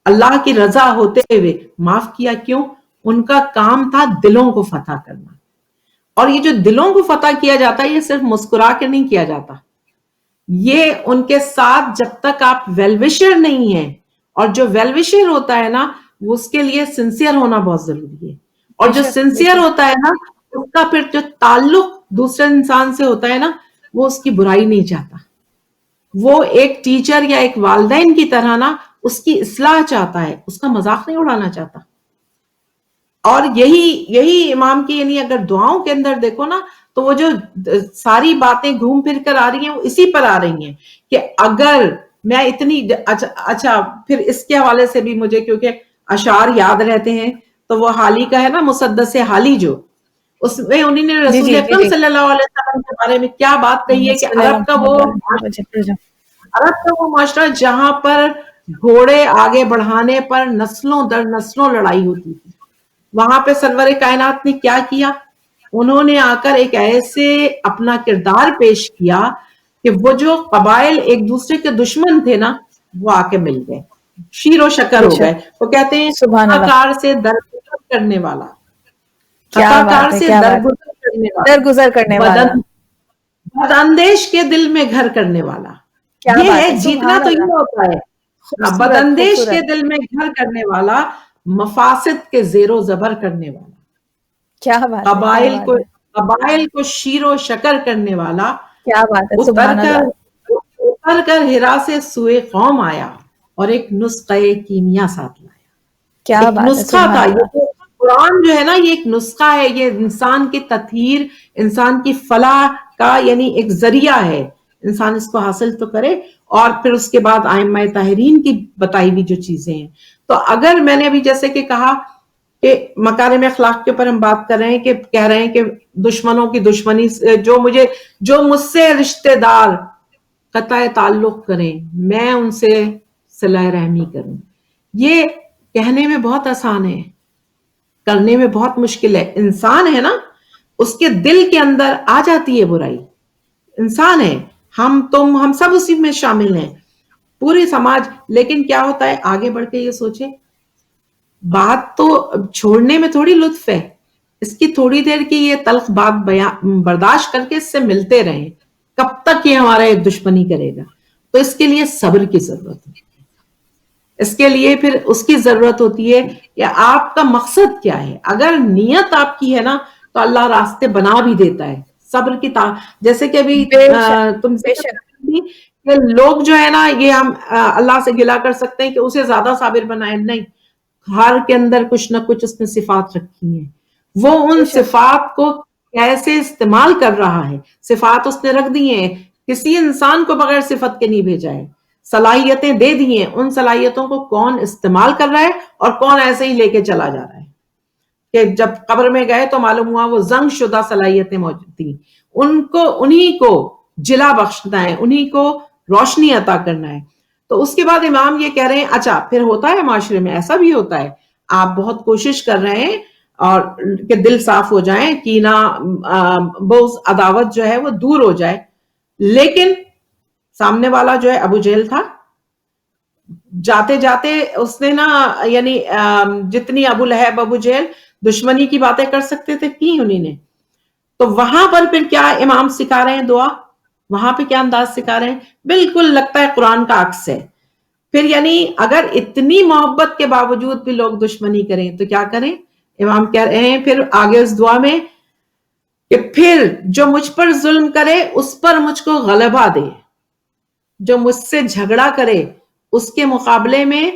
اللہ کی رضا ہوتے ہوئے معاف کیا. کیوں؟ ان کا کام تھا دلوں کو فتح کرنا. اور یہ جو دلوں کو فتح کیا جاتا ہے یہ صرف مسکرا کے نہیں کیا جاتا، یہ ان کے ساتھ جب تک آپ ویلوشر نہیں ہیں، اور جو ویلوشر ہوتا ہے نا وہ اس کے لیے سنسیئر ہونا بہت ضروری ہے. اور جو سنسیئر ہوتا ہے نا اس کا پھر جو تعلق دوسرے انسان سے ہوتا ہے نا وہ اس کی برائی نہیں چاہتا، وہ ایک ٹیچر یا ایک والدین کی طرح نا اس کی اصلاح چاہتا ہے، اس کا مذاق نہیں اڑانا چاہتا. اور یہی امام کی یعنی اگر دعاؤں کے اندر دیکھو نا تو وہ جو ساری باتیں گھوم پھر کر آ رہی ہیں وہ اسی پر آ رہی ہیں کہ اگر میں اتنی اچھا پھر اس کے حوالے سے بھی مجھے کیونکہ اشعار یاد رہتے ہیں تو وہ حالی کا ہے نا مسدس حالی، جو اس میں انہوں نے رسول اکرم صلی اللہ علیہ وسلم کے بارے میں کیا بات کہی ہے کہ عرب کا وہ معاشرہ جہاں پر گھوڑے آگے بڑھانے پر نسلوں در نسلوں لڑائی ہوتی تھی، وہاں پہ سرور کائنات نے کیا کیا؟ انہوں نے آ کر ایک ایسے اپنا کردار پیش کیا کہ وہ جو قبائل ایک دوسرے کے دشمن تھے نا وہ آ کے مل گئے، شیر و شکر ہو گئے. وہ کہتے ہیں خطاکار سے درگزر کرنے والا، خطاکار سے درگزر کرنے والا، بداندیش کے دل میں گھر کرنے والا. یہ ہے جیتنا تو یہ ہوتا ہے، بداندیش کے دل میں گھر کرنے والا، مفاسد کے زیر و زبر کرنے والا، کیا بات ہے، قبائل کو شیر و شکر کرنے والا. کیا بات ہے، سبحان اللہ. اتر کر ہرا سے سوئے قوم آیا اور ایک نسخہ کیمیا ساتھ لایا. کیا ایک نسخہ تھا یہ تو قرآن جو ہے نا، یہ ایک نسخہ ہے، یہ انسان کی تطہیر، انسان کی فلاح کا یعنی ایک ذریعہ ہے. انسان اس کو حاصل تو کرے اور پھر اس کے بعد ائمہ طاہرین کی بتائی ہوئی جو چیزیں ہیں. تو اگر میں نے ابھی جیسے کہ کہا کہ مکارم اخلاق کے اوپر ہم بات کر رہے ہیں کہ کہہ رہے ہیں کہ دشمنوں کی دشمنی سے جو مجھ سے رشتہ دار قطع تعلق کریں میں ان سے صلہ رحمی کروں. یہ کہنے میں بہت آسان ہے، کرنے میں بہت مشکل ہے. انسان ہے نا، اس کے دل کے اندر آ جاتی ہے برائی، انسان ہے، ہم سب اسی میں شامل ہیں، پوری سماج. لیکن کیا ہوتا ہے آگے بڑھ کے یہ سوچیں، بات تو چھوڑنے میں تھوڑی لطف ہے، اس کی تھوڑی دیر کی یہ تلخ بات برداشت کر کے اس سے ملتے رہیں. کب تک یہ ہمارا دشمنی کرے گا؟ تو اس کے لیے صبر کی ضرورت ہے، اس کے لیے پھر اس کی ضرورت ہوتی ہے کہ آپ کا مقصد کیا ہے. اگر نیت آپ کی ہے نا تو اللہ راستے بنا بھی دیتا ہے. صبر کی جیسے کہ ابھی تم سے کہ لوگ جو ہے نا یہ ہم اللہ سے گلا کر سکتے ہیں کہ اسے زیادہ صابر بنائیں، نہیں، ہر کے اندر کچھ نہ کچھ اس نے صفات رکھی ہیں، وہ ان صفات کو کیسے استعمال کر رہا ہے. صفات اس نے رکھ دی ہیں، کسی انسان کو بغیر صفت کے نہیں بھیجا ہے، صلاحیتیں دے دی ہیں، ان صلاحیتوں کو کون استعمال کر رہا ہے اور کون ایسے ہی لے کے چلا جا رہا ہے. کہ جب قبر میں گئے تو معلوم ہوا وہ زنگ شدہ صلاحیتیں موجود تھیں، انہی کو جلا بخشنا ہے، انہی کو روشنی عطا کرنا ہے. تو اس کے بعد امام یہ کہہ رہے ہیں اچھا پھر ہوتا ہے معاشرے میں ایسا بھی ہوتا ہے، آپ بہت کوشش کر رہے ہیں اور کہ دل صاف ہو جائیں، کینہ بغض عداوت جو ہے وہ دور ہو جائے، لیکن سامنے والا جو ہے ابو جہل تھا، جاتے جاتے اس نے نا یعنی جتنی ابو لہب ابو جہل دشمنی کی باتیں کر سکتے تھے کی انہی نے. تو وہاں پر پھر کیا امام سکھا رہے ہیں دعا، وہاں پہ کیا انداز سکھا رہے ہیں؟ بالکل لگتا ہے قرآن کا عکس ہے. پھر یعنی اگر اتنی محبت کے باوجود بھی لوگ دشمنی کریں تو کیا کریں؟ امام کہہ رہے ہیں پھر آگے اس دعا میں کہ پھر جو مجھ پر ظلم کرے اس پر مجھ کو غلبہ دے، جو مجھ سے جھگڑا کرے اس کے مقابلے میں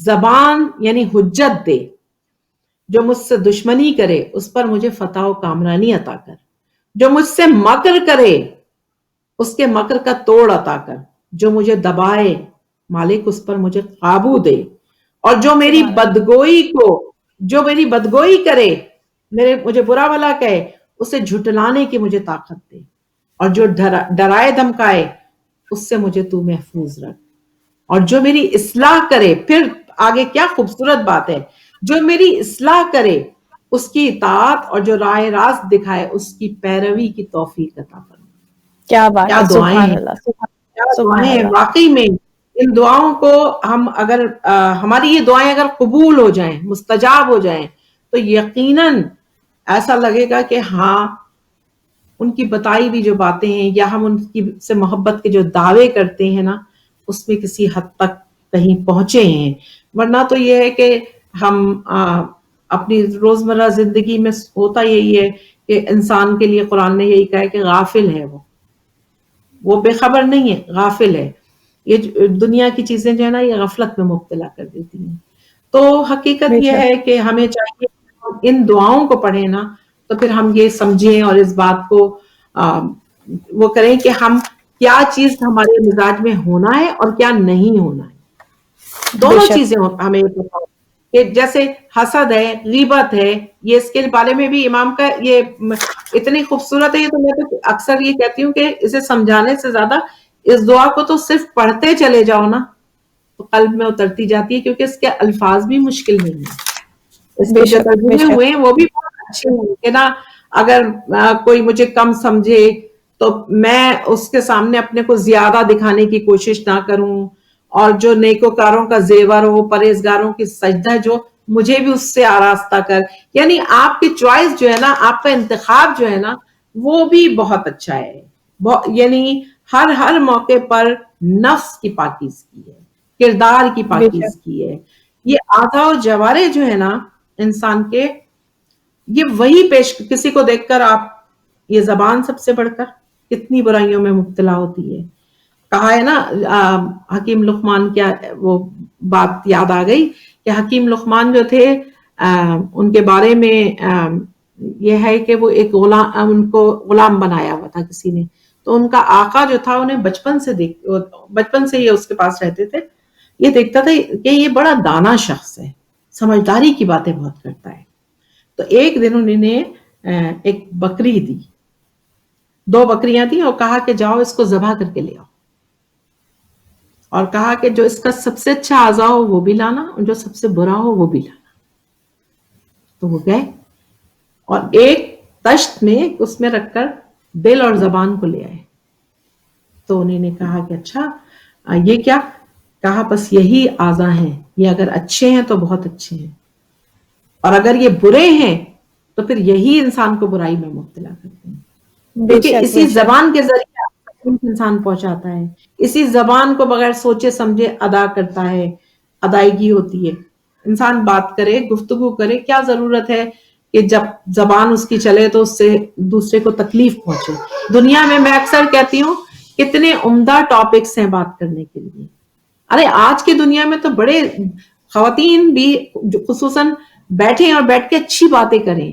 زبان یعنی حجت دے، جو مجھ سے دشمنی کرے اس پر مجھے فتح و کامرانی عطا کر، جو مجھ سے مکر کرے اس کے مکر کا توڑ عطا کر، جو مجھے دبائے مالک اس پر مجھے قابو دے، اور جو میری بدگوئی کرے، مجھے برا بھلا کہے، اسے جھٹلانے کی مجھے طاقت دے، اور جو ڈرائے دھمکائے اس سے مجھے تو محفوظ رکھ، اور جو میری اصلاح کرے. پھر آگے کیا خوبصورت بات ہے، جو میری اصلاح کرے اس کی اطاعت، اور جو راہ راست دکھائے اس کی پیروی کی توفیق عطا فرما. کیا بات کیا ہے، دعائیں سبحان ہیں، اللہ، کیا سبحان دعائیں ہیں اللہ. واقعی میں. ان دعاؤں کو ہم اگر ہماری یہ دعائیں اگر قبول ہو جائیں، مستجاب ہو جائیں، تو یقیناً ایسا لگے گا کہ ہاں ان کی بتائی ہوئی جو باتیں ہیں یا ہم ان کی سے محبت کے جو دعوے کرتے ہیں نا، اس میں کسی حد تک کہیں پہنچے ہیں. ورنہ تو یہ ہے کہ ہم اپنی روزمرہ زندگی میں ہوتا یہی ہے کہ انسان کے لیے قرآن نے یہی کہا ہے کہ غافل ہے، وہ بے خبر نہیں ہے، غافل ہے. یہ دنیا کی چیزیں جو ہے نا یہ غفلت میں مبتلا کر دیتی ہیں. تو حقیقت بے یہ شک. ہے کہ ہمیں چاہیے کہ ہم ان دعاؤں کو پڑھیں نا، تو پھر ہم یہ سمجھیں اور اس بات کو وہ کریں کہ ہم کیا چیز ہمارے مزاج میں ہونا ہے اور کیا نہیں ہونا ہے. بے دونوں شک. چیزیں ہمیں پتہ ہو کہ جیسے حسد ہے، غیبت ہے، یہ اس کے بارے میں بھی امام کا یہ اتنی خوبصورت ہے. یہ تو میں تو اکثر یہ کہتی ہوں کہ اسے سمجھانے سے زیادہ اس دعا کو تو صرف پڑھتے چلے جاؤ نا تو قلب میں اترتی جاتی ہے، کیونکہ اس کے الفاظ بھی مشکل نہیں ہیں، اس بے کے جو شک. بے ترجمے شک. ہوئے ہیں وہ بھی بہت اچھے ہیں کہ نا اگر کوئی مجھے کم سمجھے تو میں اس کے سامنے اپنے کو زیادہ دکھانے کی کوشش نہ کروں، اور جو نیکوکاروں کا زیور ہو، پرہیزگاروں کی سجدہ جو مجھے بھی اس سے آراستہ کر. یعنی آپ کی چوائس جو ہے نا، آپ کا انتخاب جو ہے نا وہ بھی بہت اچھا ہے. یعنی ہر موقع پر نفس کی پاکیزگی ہے، کردار کی بے شک. پاکیزگی ہے. یہ اعضاء و جوارے جو ہے نا انسان کے، یہ وہی کسی کو دیکھ کر آپ، یہ زبان سب سے بڑھ کر کتنی برائیوں میں مبتلا ہوتی ہے. کہا ہے نا حکیم لقمان، کیا وہ بات یاد آ گئی کہ حکیم لقمان جو تھے ان کے بارے میں یہ ہے کہ وہ ایک غلام، ان کو غلام بنایا ہوا تھا کسی نے. تو ان کا آقا جو تھا انہیں بچپن سے یہ اس کے پاس رہتے تھے، یہ دیکھتا تھا کہ یہ بڑا دانا شخص ہے، سمجھداری کی باتیں بہت کرتا ہے. تو ایک دن انہوں نے ایک بکری دی، 2 بکریاں تھیں، اور کہا کہ جاؤ اس کو ذبح کر کے لے آؤ، اور کہا کہ جو اس کا سب سے اچھا اعضا ہو وہ بھی لانا اور جو سب سے برا ہو وہ بھی لانا. تو وہ گئے اور ایک تشت میں اس میں رکھ کر دل اور زبان کو لے آئے. تو انہوں نے کہا کہ اچھا یہ کیا؟ کہا بس یہی اعضا ہیں، یہ اگر اچھے ہیں تو بہت اچھے ہیں، اور اگر یہ برے ہیں تو پھر یہی انسان کو برائی میں مبتلا کرتے ہیں. بے کیونکہ شک. اسی بے شک. زبان کے ذریعے انسان پہنچاتا ہے، اسی زبان کو بغیر سوچے سمجھے ادا کرتا ہے، ادائیگی ہوتی ہے. انسان بات کرے، گفتگو کرے، کیا ضرورت ہے کہ جب زبان اس کی چلے تو اس سے دوسرے کو تکلیف پہنچے. دنیا میں اکثر کہتی ہوں کتنے عمدہ ٹاپکس ہیں بات کرنے کے لیے. ارے آج کی دنیا میں تو بڑے خواتین بھی خصوصاً بیٹھیں اور بیٹھ کے اچھی باتیں کریں،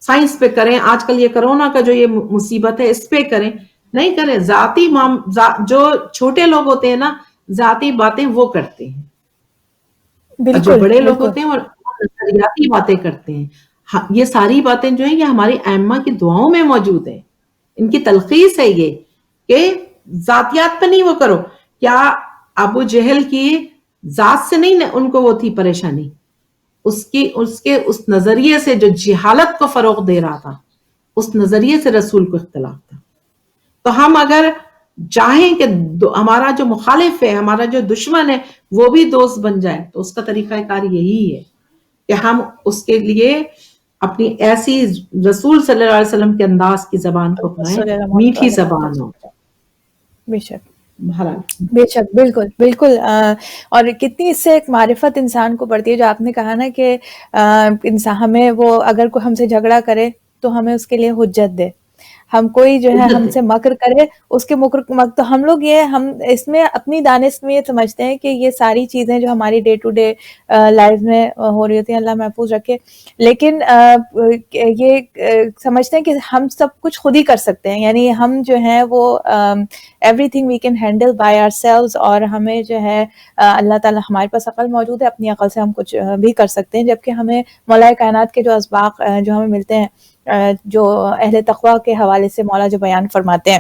سائنس پہ کریں، آج کل یہ کرونا کا جو یہ مصیبت ہے اس پہ کریں. نہیں کریں، ذاتی جو چھوٹے لوگ ہوتے ہیں نا ذاتی باتیں وہ کرتے ہیں، اور جو بالکل. بڑے لوگ بالکل. ہوتے ہیں وہ نظریاتی باتیں کرتے ہیں. یہ ساری باتیں جو ہیں یہ ہماری ائمہ کی دعاؤں میں موجود ہیں، ان کی تلخیص ہے یہ کہ ذاتیات پہ نہیں وہ کرو. کیا ابو جہل کی ذات سے نہیں ان کو وہ تھی پریشانی، اس نظریے سے جو جہالت کو فروغ دے رہا تھا، اس نظریے سے رسول کو اختلاف تھا. تو ہم اگر چاہیں کہ ہمارا جو مخالف ہے، ہمارا جو دشمن ہے وہ بھی دوست بن جائے، تو اس کا طریقہ کار یہی ہے کہ ہم اس کے لیے اپنی ایسی رسول صلی اللہ علیہ وسلم کے انداز کی زبان کو اپنائیں، صلی اللہ میٹھی علیہ زبان ہو. وسلم. بے شک. بہرحال بے شک. بالکل. بالکل. اور کتنی اس سے ایک معرفت انسان کو پڑتی ہے، جو آپ نے کہا نا کہ انسان ہمیں وہ اگر کوئی ہم سے جھگڑا کرے تو ہمیں اس کے لیے حجت دے، ہم کوئی جو ہے ہم سے مکر کرے اس کے تو ہم لوگ ہم اس میں اپنی دانش میں یہ سمجھتے ہیں کہ یہ ساری چیزیں جو ہماری ڈے ٹو ڈے لائف میں ہو رہی ہوتی ہیں، اللہ محفوظ رکھے، لیکن یہ سمجھتے ہیں کہ ہم سب کچھ خود ہی کر سکتے ہیں، یعنی ہم جو ہیں وہ everything we can handle by ourselves, اور ہمیں جو ہے اللہ تعالیٰ ہمارے پاس عقل موجود ہے، اپنی عقل سے ہم کچھ بھی کر سکتے ہیں. جبکہ ہمیں مولا کائنات کے جو اسباق جو ہمیں ملتے ہیں، جو اہل تقویٰ کے حوالے سے مولا جو بیان فرماتے ہیں،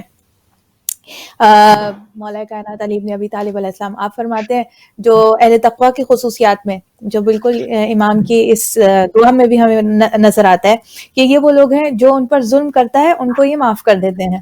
مولا کائنات علی بن ابی طالب علیہ السلام آپ فرماتے ہیں جو اہل تقویٰ کی خصوصیات میں جو بالکل امام کی اس دعا میں بھی ہمیں نظر آتا ہے کہ یہ وہ لوگ ہیں جو ان پر ظلم کرتا ہے ان کو یہ معاف کر دیتے ہیں.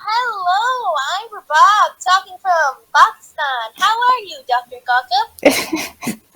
Hello, I'm Rabab, talking from Pakistan. How are you, Dr. Kakab?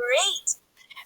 great.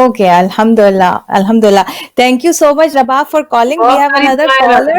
Okay, Alhamdulillah, Alhamdulillah. Thank you so much, Rabab, for calling. We have another caller.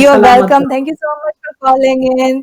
You are welcome. Thank you so much for calling in.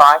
5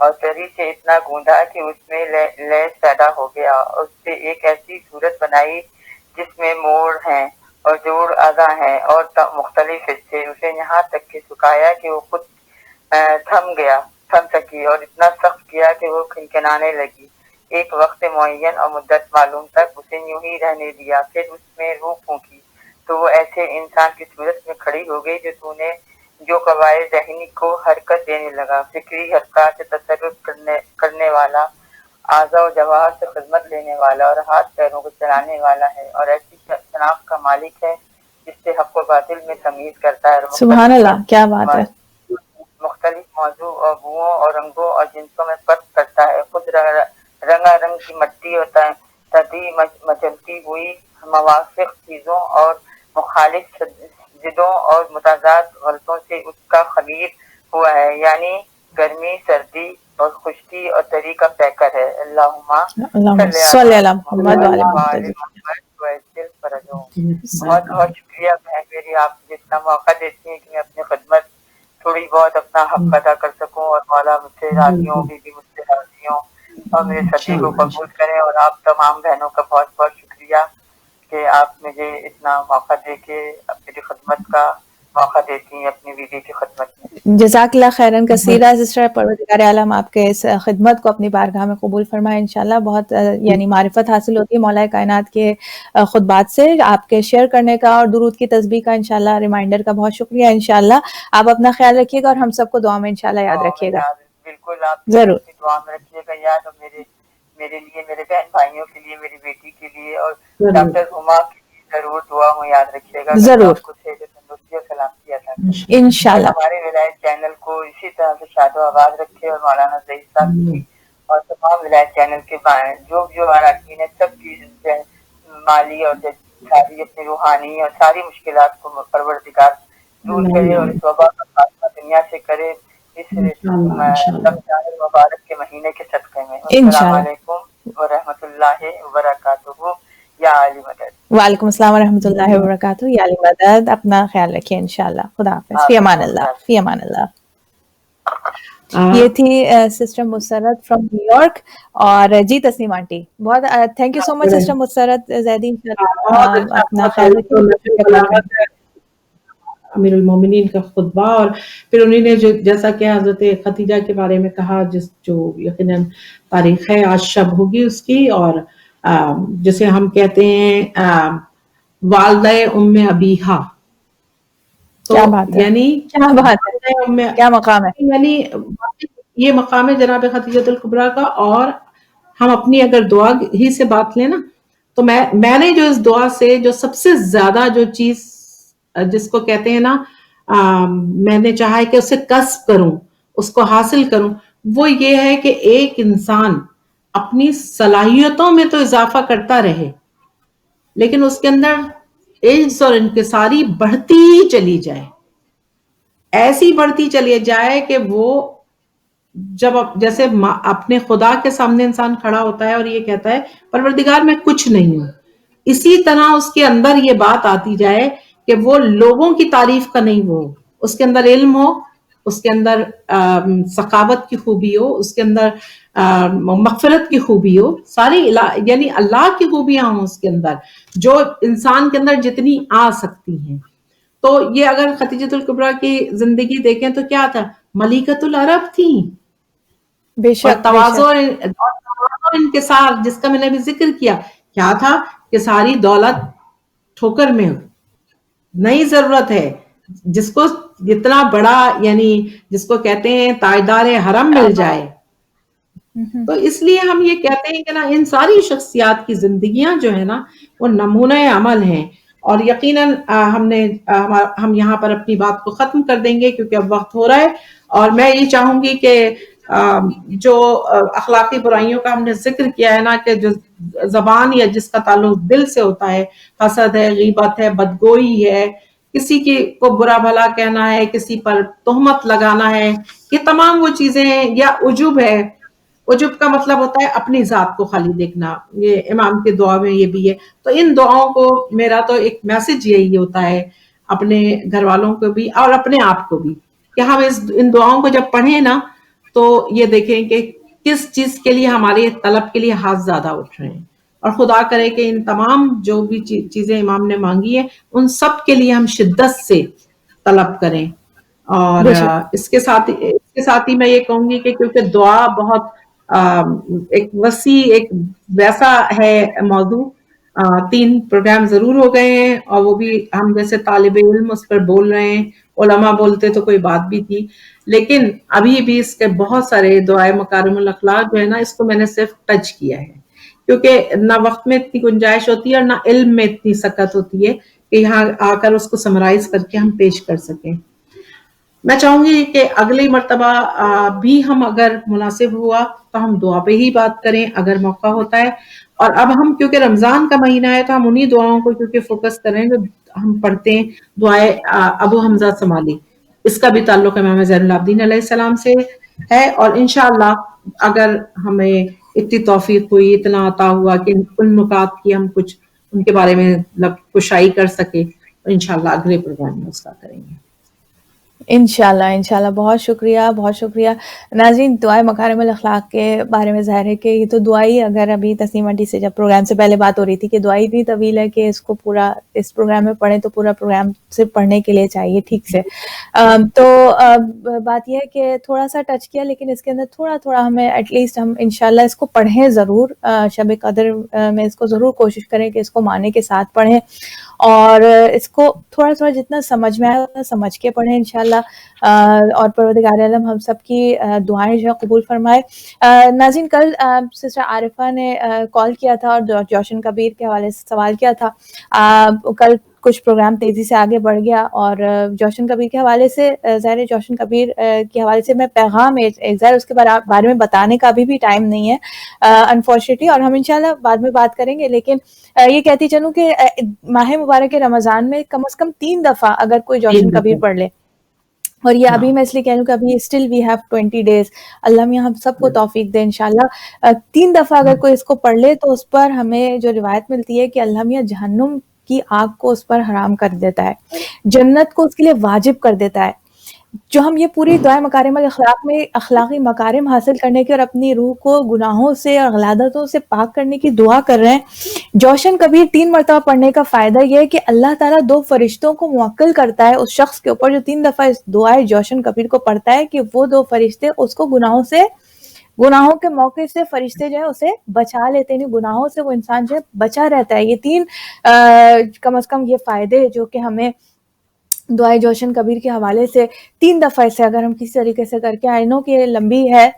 اور تری سے اتنا گوندا کہ اس میں لیس پیدا ہو گیا، اس سے ایک ایسی صورت بنائی جس میں موڑ ہیں اور جوڑ اعضا ہیں اور مختلف حصے، اسے یہاں تک کہ سکھایا کہ وہ خود تھم سکی اور اتنا سخت کیا کہ وہ کھنکھنانے لگی۔ ایک وقت معین اور مدت معلوم تک اسے یوں ہی رہنے دیا، پھر اس میں روح پھونکی تو وہ ایسے انسان کی صورت میں کھڑی ہو گئی جو قواعد ذہنی کو حرکت دینے لگا، فکری حرکات سے تصرف کرنے والا، اعضاء و جواہر سے خدمت لینے والا اور ہاتھ پیروں کو چلانے والا ہے، اور ایسی شناخت کا مالک ہے جس سے حق و باطل میں تمیز کرتا ہے اور سبحان اللہ، کیا بات ہے، مختلف موضوع اور بوؤں اور رنگوں اور جنسوں میں فرق کرتا ہے، خود رنگا رنگ کی مٹی اور تدی مچلتی ہوئی موافق چیزوں اور مخالف ضدوں اور متضاد غلطوں سے اس کا خبیر ہوا ہے، یعنی گرمی، سردی اور خشکی اور تری کا پیکر ہے۔ اللہم صلی علی محمد وعلی محمد۔ بہت بہت شکریہ بہن میری، آپ جتنا موقع دیتی ہیں کہ میں اپنی خدمت تھوڑی بہت اپنا حق ادا کر سکوں، اور مولا مجھ سے راضی ہوں، بی بی مجھ سے راضی ہوں، اور میرے سبھی کو قبول کریں۔ اور آپ تمام بہنوں کا بہت بہت شکریہ کہ آپ مجھے اتنا موقع دے کے میری خدمت کا موقع دیتی ہیں اپنی بیوی کی خدمت میں۔ جزاک اللہ خیرن کثیرہ سسٹر، پروردگار عالم آپ کے اس خدمت کو اپنی بارگاہ میں قبول فرمائے انشاءاللہ۔ بہت یعنی معرفت حاصل ہوتی ہے مولا کائنات کے خطبات سے، آپ کے شیئر کرنے کا اور درود کی تسبیح کا انشاءاللہ ریمائنڈر کا بہت شکریہ انشاءاللہ۔ آپ اپنا خیال رکھیے گا اور ہم سب کو دعا میں انشاءاللہ یاد رکھیے گا۔ بالکل، آپ ضرور دعا میں رکھیے گا یاد، اور میرے لیے، میرے بہن بھائیوں کے لیے، میری بیٹی کے لیے اور ڈاکٹر ہما کے لیے ضرور دعا میں یاد رکھیے گا۔ ضرور تندرستی اور سلامتی عطا کرے۔ انشاءاللہ۔ ہمارے ولایت چینل کو اسی طرح سے شاد و آباد رکھے، اور مولانا ظہیر صاحب کی اور تمام ولایت چینل کے جو اراکین ہے سب کی مالی اور ساری اپنی روحانی اور ساری مشکلات کو پروردگار دور کرے، اور اس وبا کا خاتمہ دنیا سے کرے اس رمضان المبارک کے مہینے کے صدقے میں۔ السلام علیکم ورحمۃ اللہ وبرکاتہ، یا علی مدد۔ وعلیکم السلام ورحمۃ اللہ وبرکاتہ، یا علی مدد۔ اپنا خیال رکھیے انشاءاللہ۔ خدا حافظ، فی امان اللہ، فی امان اللہ۔ یہ تھی sister Musarrat from New York, اور جی تسنیم آنٹی بہت thank you so much sister Musarrat Zaidi, اپنا خیال رکھیے۔ امیر المومنین کا خطبہ، اور پھر انہوں نے جیسا کہ حضرت ختیجہ کے بارے میں کہا، جو یقیناً تاریخ ہے آج شب ہوگی اس کی، اور جسے ہم کہتے ہیں والدہ ام ابیہا، کیا بات ہے، یعنی کیا بات ہے، کیا مقام ہے، یعنی یہ مقام ہے جناب خدیجۃ الکبریٰ کا۔ اور ہم اپنی اگر دعا ہی سے بات لیں نا، تو میں نے جو اس دعا سے جو سب سے زیادہ جو چیز جس کو کہتے ہیں نا میں نے چاہا ہے کہ اسے کسب کروں، اس کو حاصل کروں، وہ یہ ہے کہ ایک انسان اپنی صلاحیتوں میں تو اضافہ کرتا رہے، لیکن اس کے اندر عجز اور انکساری بڑھتی ہی چلی جائے، ایسی بڑھتی چلی جائے کہ وہ جب جیسے اپنے خدا کے سامنے انسان کھڑا ہوتا ہے اور یہ کہتا ہے پروردگار میں کچھ نہیں ہوں، اسی طرح اس کے اندر یہ بات آتی جائے کہ وہ لوگوں کی تعریف کا نہیں، وہ اس کے اندر علم ہو، اس کے اندر سخاوت کی خوبی ہو، اس کے اندر مغفرت کی خوبی ہو، ساری یعنی اللہ کی خوبیاں ہوں اس کے اندر، جو انسان کے اندر جتنی آ سکتی ہیں۔ تو یہ اگر خدیجۃ الکبریٰ کی زندگی دیکھیں تو کیا تھا، ملکۃ العرب تھی، بے شک، اور تواضع اور انکسار جس کا میں نے بھی ذکر کیا تھا کہ ساری دولت ٹھوکر میں نہیں ضرورت ہے، جس کو اتنا بڑا یعنی جس کو کہتے ہیں تاجدار حرم مل جائے۔ تو اس لیے ہم یہ کہتے ہیں کہ نا ان ساری شخصیات کی زندگیاں جو ہے نا وہ نمونہ عمل ہیں، اور یقیناً ہم یہاں پر اپنی بات کو ختم کر دیں گے کیونکہ اب وقت ہو رہا ہے، اور میں یہ چاہوں گی کہ جو اخلاقی برائیوں کا ہم نے ذکر کیا ہے نا، کہ جو زبان یا جس کا تعلق دل سے ہوتا ہے، حسد ہے، غیبت ہے، بدگوئی ہے، کسی کو برا بھلا کہنا ہے، کسی پر تہمت لگانا ہے، یہ تمام وہ چیزیں ہیں، یا عجب ہے۔ عجب کا مطلب ہوتا ہے اپنی ذات کو خالی دیکھنا، یہ امام کی دعا میں یہ بھی ہے۔ تو ان دعاؤں کو میرا تو ایک میسج یہی ہوتا ہے اپنے گھر والوں کو بھی اور اپنے آپ کو بھی، کہ ہم ان دعاؤں کو جب پڑھیں نا تو یہ دیکھیں کہ کس چیز کے لیے ہمارے طلب کے لیے ہاتھ زیادہ اٹھ رہے ہیں, اور خدا کرے کہ ان تمام جو بھی چیزیں امام نے مانگی ہیں ان سب کے لیے ہم شدت سے طلب کریں. اور بے شک. اس کے ساتھ ہی میں یہ کہوں گی کہ کیونکہ دعا بہت ایک وسیع ایک ویسا ہے موضوع, 3 پروگرام ضرور ہو گئے ہیں, اور وہ بھی ہم جیسے طالب علم اس پر بول رہے ہیں, علماء بولتے تو کوئی بات بھی تھی, لیکن ابھی بھی اس کے بہت سارے دعائے مکارم الاخلاق جو ہے نا, اس کو میں نے صرف ٹچ کیا ہے, کیونکہ نہ وقت میں اتنی گنجائش ہوتی ہے اور نہ علم میں اتنی سکت ہوتی ہے کہ یہاں آ کر اس کو سمرائز کر کے ہم پیش کر سکیں. میں چاہوں گی کہ اگلی مرتبہ بھی ہم اگر مناسب ہوا تو ہم دعا پہ ہی بات کریں اگر موقع ہوتا ہے. اور اب ہم کیونکہ رمضان کا مہینہ ہے تو ہم انہی دعاؤں کو کیونکہ فوکس کریں جو ہم پڑھتے ہیں, دعائے ابو حمزہ سمالی, اس کا بھی تعلق امام زین العابدین علیہ السلام سے ہے, اور انشاءاللہ اگر ہمیں اتنی توفیق ہوئی, اتنا عطا ہوا کہ ان نکات کی ہم کچھ ان کے بارے میں کشائی کر سکے, تو انشاءاللہ اگلے پروگرام میں اس کا کریں گے. انشاءاللہ. بہت شکریہ ناظرین. دعائے مکارم الاخلاق کے بارے میں ظاہر ہے کہ یہ تو دعائی, اگر ابھی تسنیم آنٹی سے جب پروگرام سے پہلے بات ہو رہی تھی کہ دعائی اتنی طویل ہے کہ اس کو پورا اس پروگرام میں پڑھیں تو پورا پروگرام سے پڑھنے کے لیے چاہیے ٹھیک سے. تو بات یہ ہے کہ تھوڑا سا ٹچ کیا, لیکن اس کے اندر تھوڑا ہمیں ایٹ لیسٹ ہم انشاءاللہ اس کو پڑھیں ضرور, شب قدر میں اس کو ضرور کوشش کریں کہ اس کو معنی کے ساتھ پڑھیں, اور اس کو تھوڑا جتنا سمجھ میں آئے اتنا سمجھ کے پڑھیں انشاءاللہ. اور پروردگار عالم ہم سب کی دعائیں جو ہے قبول فرمائے. ناظرین, کل سسٹر عارفہ نے کال کیا تھا اور جوشن کبیر کے حوالے سے سوال کیا تھا. کل کچھ پروگرام تیزی سے آگے بڑھ گیا, اور جوشن کبیر کے حوالے سے ظاہر جوشن کبیر کے حوالے سے میں پیغام ظاہر اس کے بارے میں بتانے کا ابھی بھی ٹائم نہیں ہے انفارچونیٹلی, اور ہم انشاءاللہ بعد میں بات کریں گے. لیکن یہ کہتی چلوں کہ ماہ مبارک رمضان میں کم از کم 3 دفعہ اگر کوئی جوشن کبیر پڑھ لے, اور یہ ابھی میں اس لیے کہہ رہی ہوں کہ ابھی اسٹل وی ہیو 20 days, اللہ میاں ہم سب کو توفیق دے انشاءاللہ. 3 دفعہ اگر کوئی اس کو پڑھ لے تو اس پر ہمیں جو روایت ملتی ہے کہ اللہ میاں جہنم کی آگ کو اس پر حرام کر دیتا ہے, جنت کو اس کے لیے واجب کر دیتا ہے. جو ہم یہ پوری دعائے مکارم الاخلاق میں اخلاقی مکارم حاصل کرنے کی اور اپنی روح کو گناہوں سے اور غلادتوں سے پاک کرنے کی دعا کر رہے ہیں, جوشن کبیر 3 مرتبہ پڑھنے کا فائدہ یہ ہے کہ اللہ تعالیٰ 2 فرشتوں کو موکل کرتا ہے اس شخص کے اوپر جو 3 دفعہ اس دعائے جوشن کبیر کو پڑھتا ہے, کہ وہ 2 فرشتے اس کو گناہوں کے موقع سے فرشتے جو ہے اسے بچا لیتے ہیں, گناہوں سے وہ انسان جو ہے بچا رہتا ہے. یہ 3 کم از کم یہ فائدے جو کہ ہمیں دعائے جوشن کبیر کے حوالے سے 3 دفعہ سے اگر ہم کسی طریقے سے کر کے, آئی نو کہ لمبی ہے,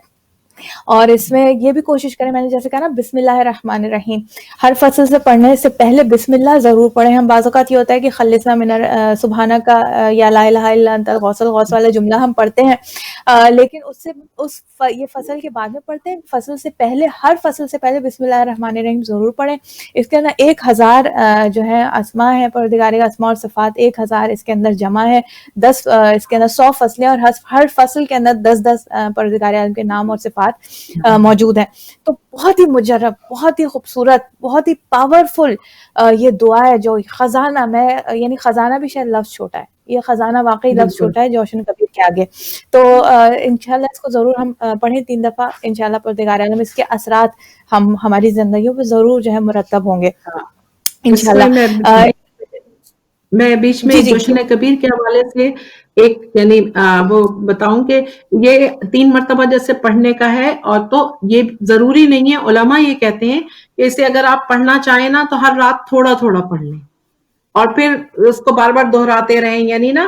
اور اس میں یہ بھی کوشش کریں, میں نے جیسے کہا نا بسم اللہ الرحمن الرحیم, ہر فصل سے پڑھنے سے پہلے بسم اللہ ضرور پڑھیں. ہم بعض اوقات یہ ہوتا ہے کہ خلصنا من سبحانہ کا یا لا الہ الا انت الغوث والا جملہ ہم پڑھتے ہیں, لیکن یہ فصل کے بعد میں پڑھتے ہیں. فصل سے پہلے, ہر فصل سے پہلے بسم اللہ الرحمن الرحیم ضرور پڑھیں. اس کے اندر 1000 جو ہے اسماء ہیں پروردگار کا, اسماء اور صفات 1000 اس کے اندر جمع ہے. 10 اس کے اندر 100 فصلیں, اور ہر فصل کے اندر 10 پروردگار عالم کے نام اور صفات موجود ہیں. تو بہت ہی مجرب, بہت ہی خوبصورت, بہت ہی پاورفل یہ دعا ہے, جو خزانہ میں یعنی خزانہ بھی شاید لفظ چھوٹا ہے, یہ خزانہ واقعی لفظ چھوٹا ہے جوشن کبیر کے آگے. تو انشاءاللہ اس کو ضرور ہم پڑھیں 3 دفعہ, انشاءاللہ پروردگار عالم اس کے اثرات ہماری زندگیوں پہ ضرور جو ہے مرتب ہوں گے انشاءاللہ. میں بیچ میں جوشن کبیر کے حوالے سے ایک یعنی وہ بتاؤں کہ یہ 3 مرتبہ جیسے پڑھنے کا ہے, اور تو یہ ضروری نہیں ہے, علماء یہ کہتے ہیں کہ اسے اگر آپ پڑھنا چاہیں نا تو ہر رات تھوڑا پڑھ لیں, اور پھر اس کو بار بار دہراتے رہیں. یعنی نا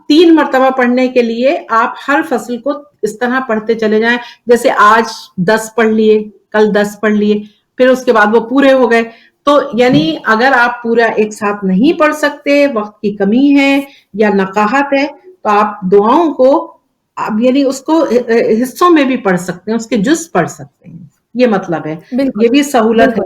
3 مرتبہ پڑھنے کے لیے آپ ہر فصل کو اس طرح پڑھتے چلے جائیں, جیسے آج 10 پڑھ لیے, کل 10 پڑھ لیے, پھر اس کے بعد وہ پورے ہو گئے. تو یعنی اگر آپ پورا ایک ساتھ نہیں پڑھ سکتے, وقت کی کمی ہے یا نقاہت ہے, تو آپ دعاؤں کو آپ یعنی اس کو حصوں میں بھی پڑھ سکتے ہیں, اس کے جز پڑھ سکتے ہیں. یہ مطلب ہے, یہ بھی سہولت ہے.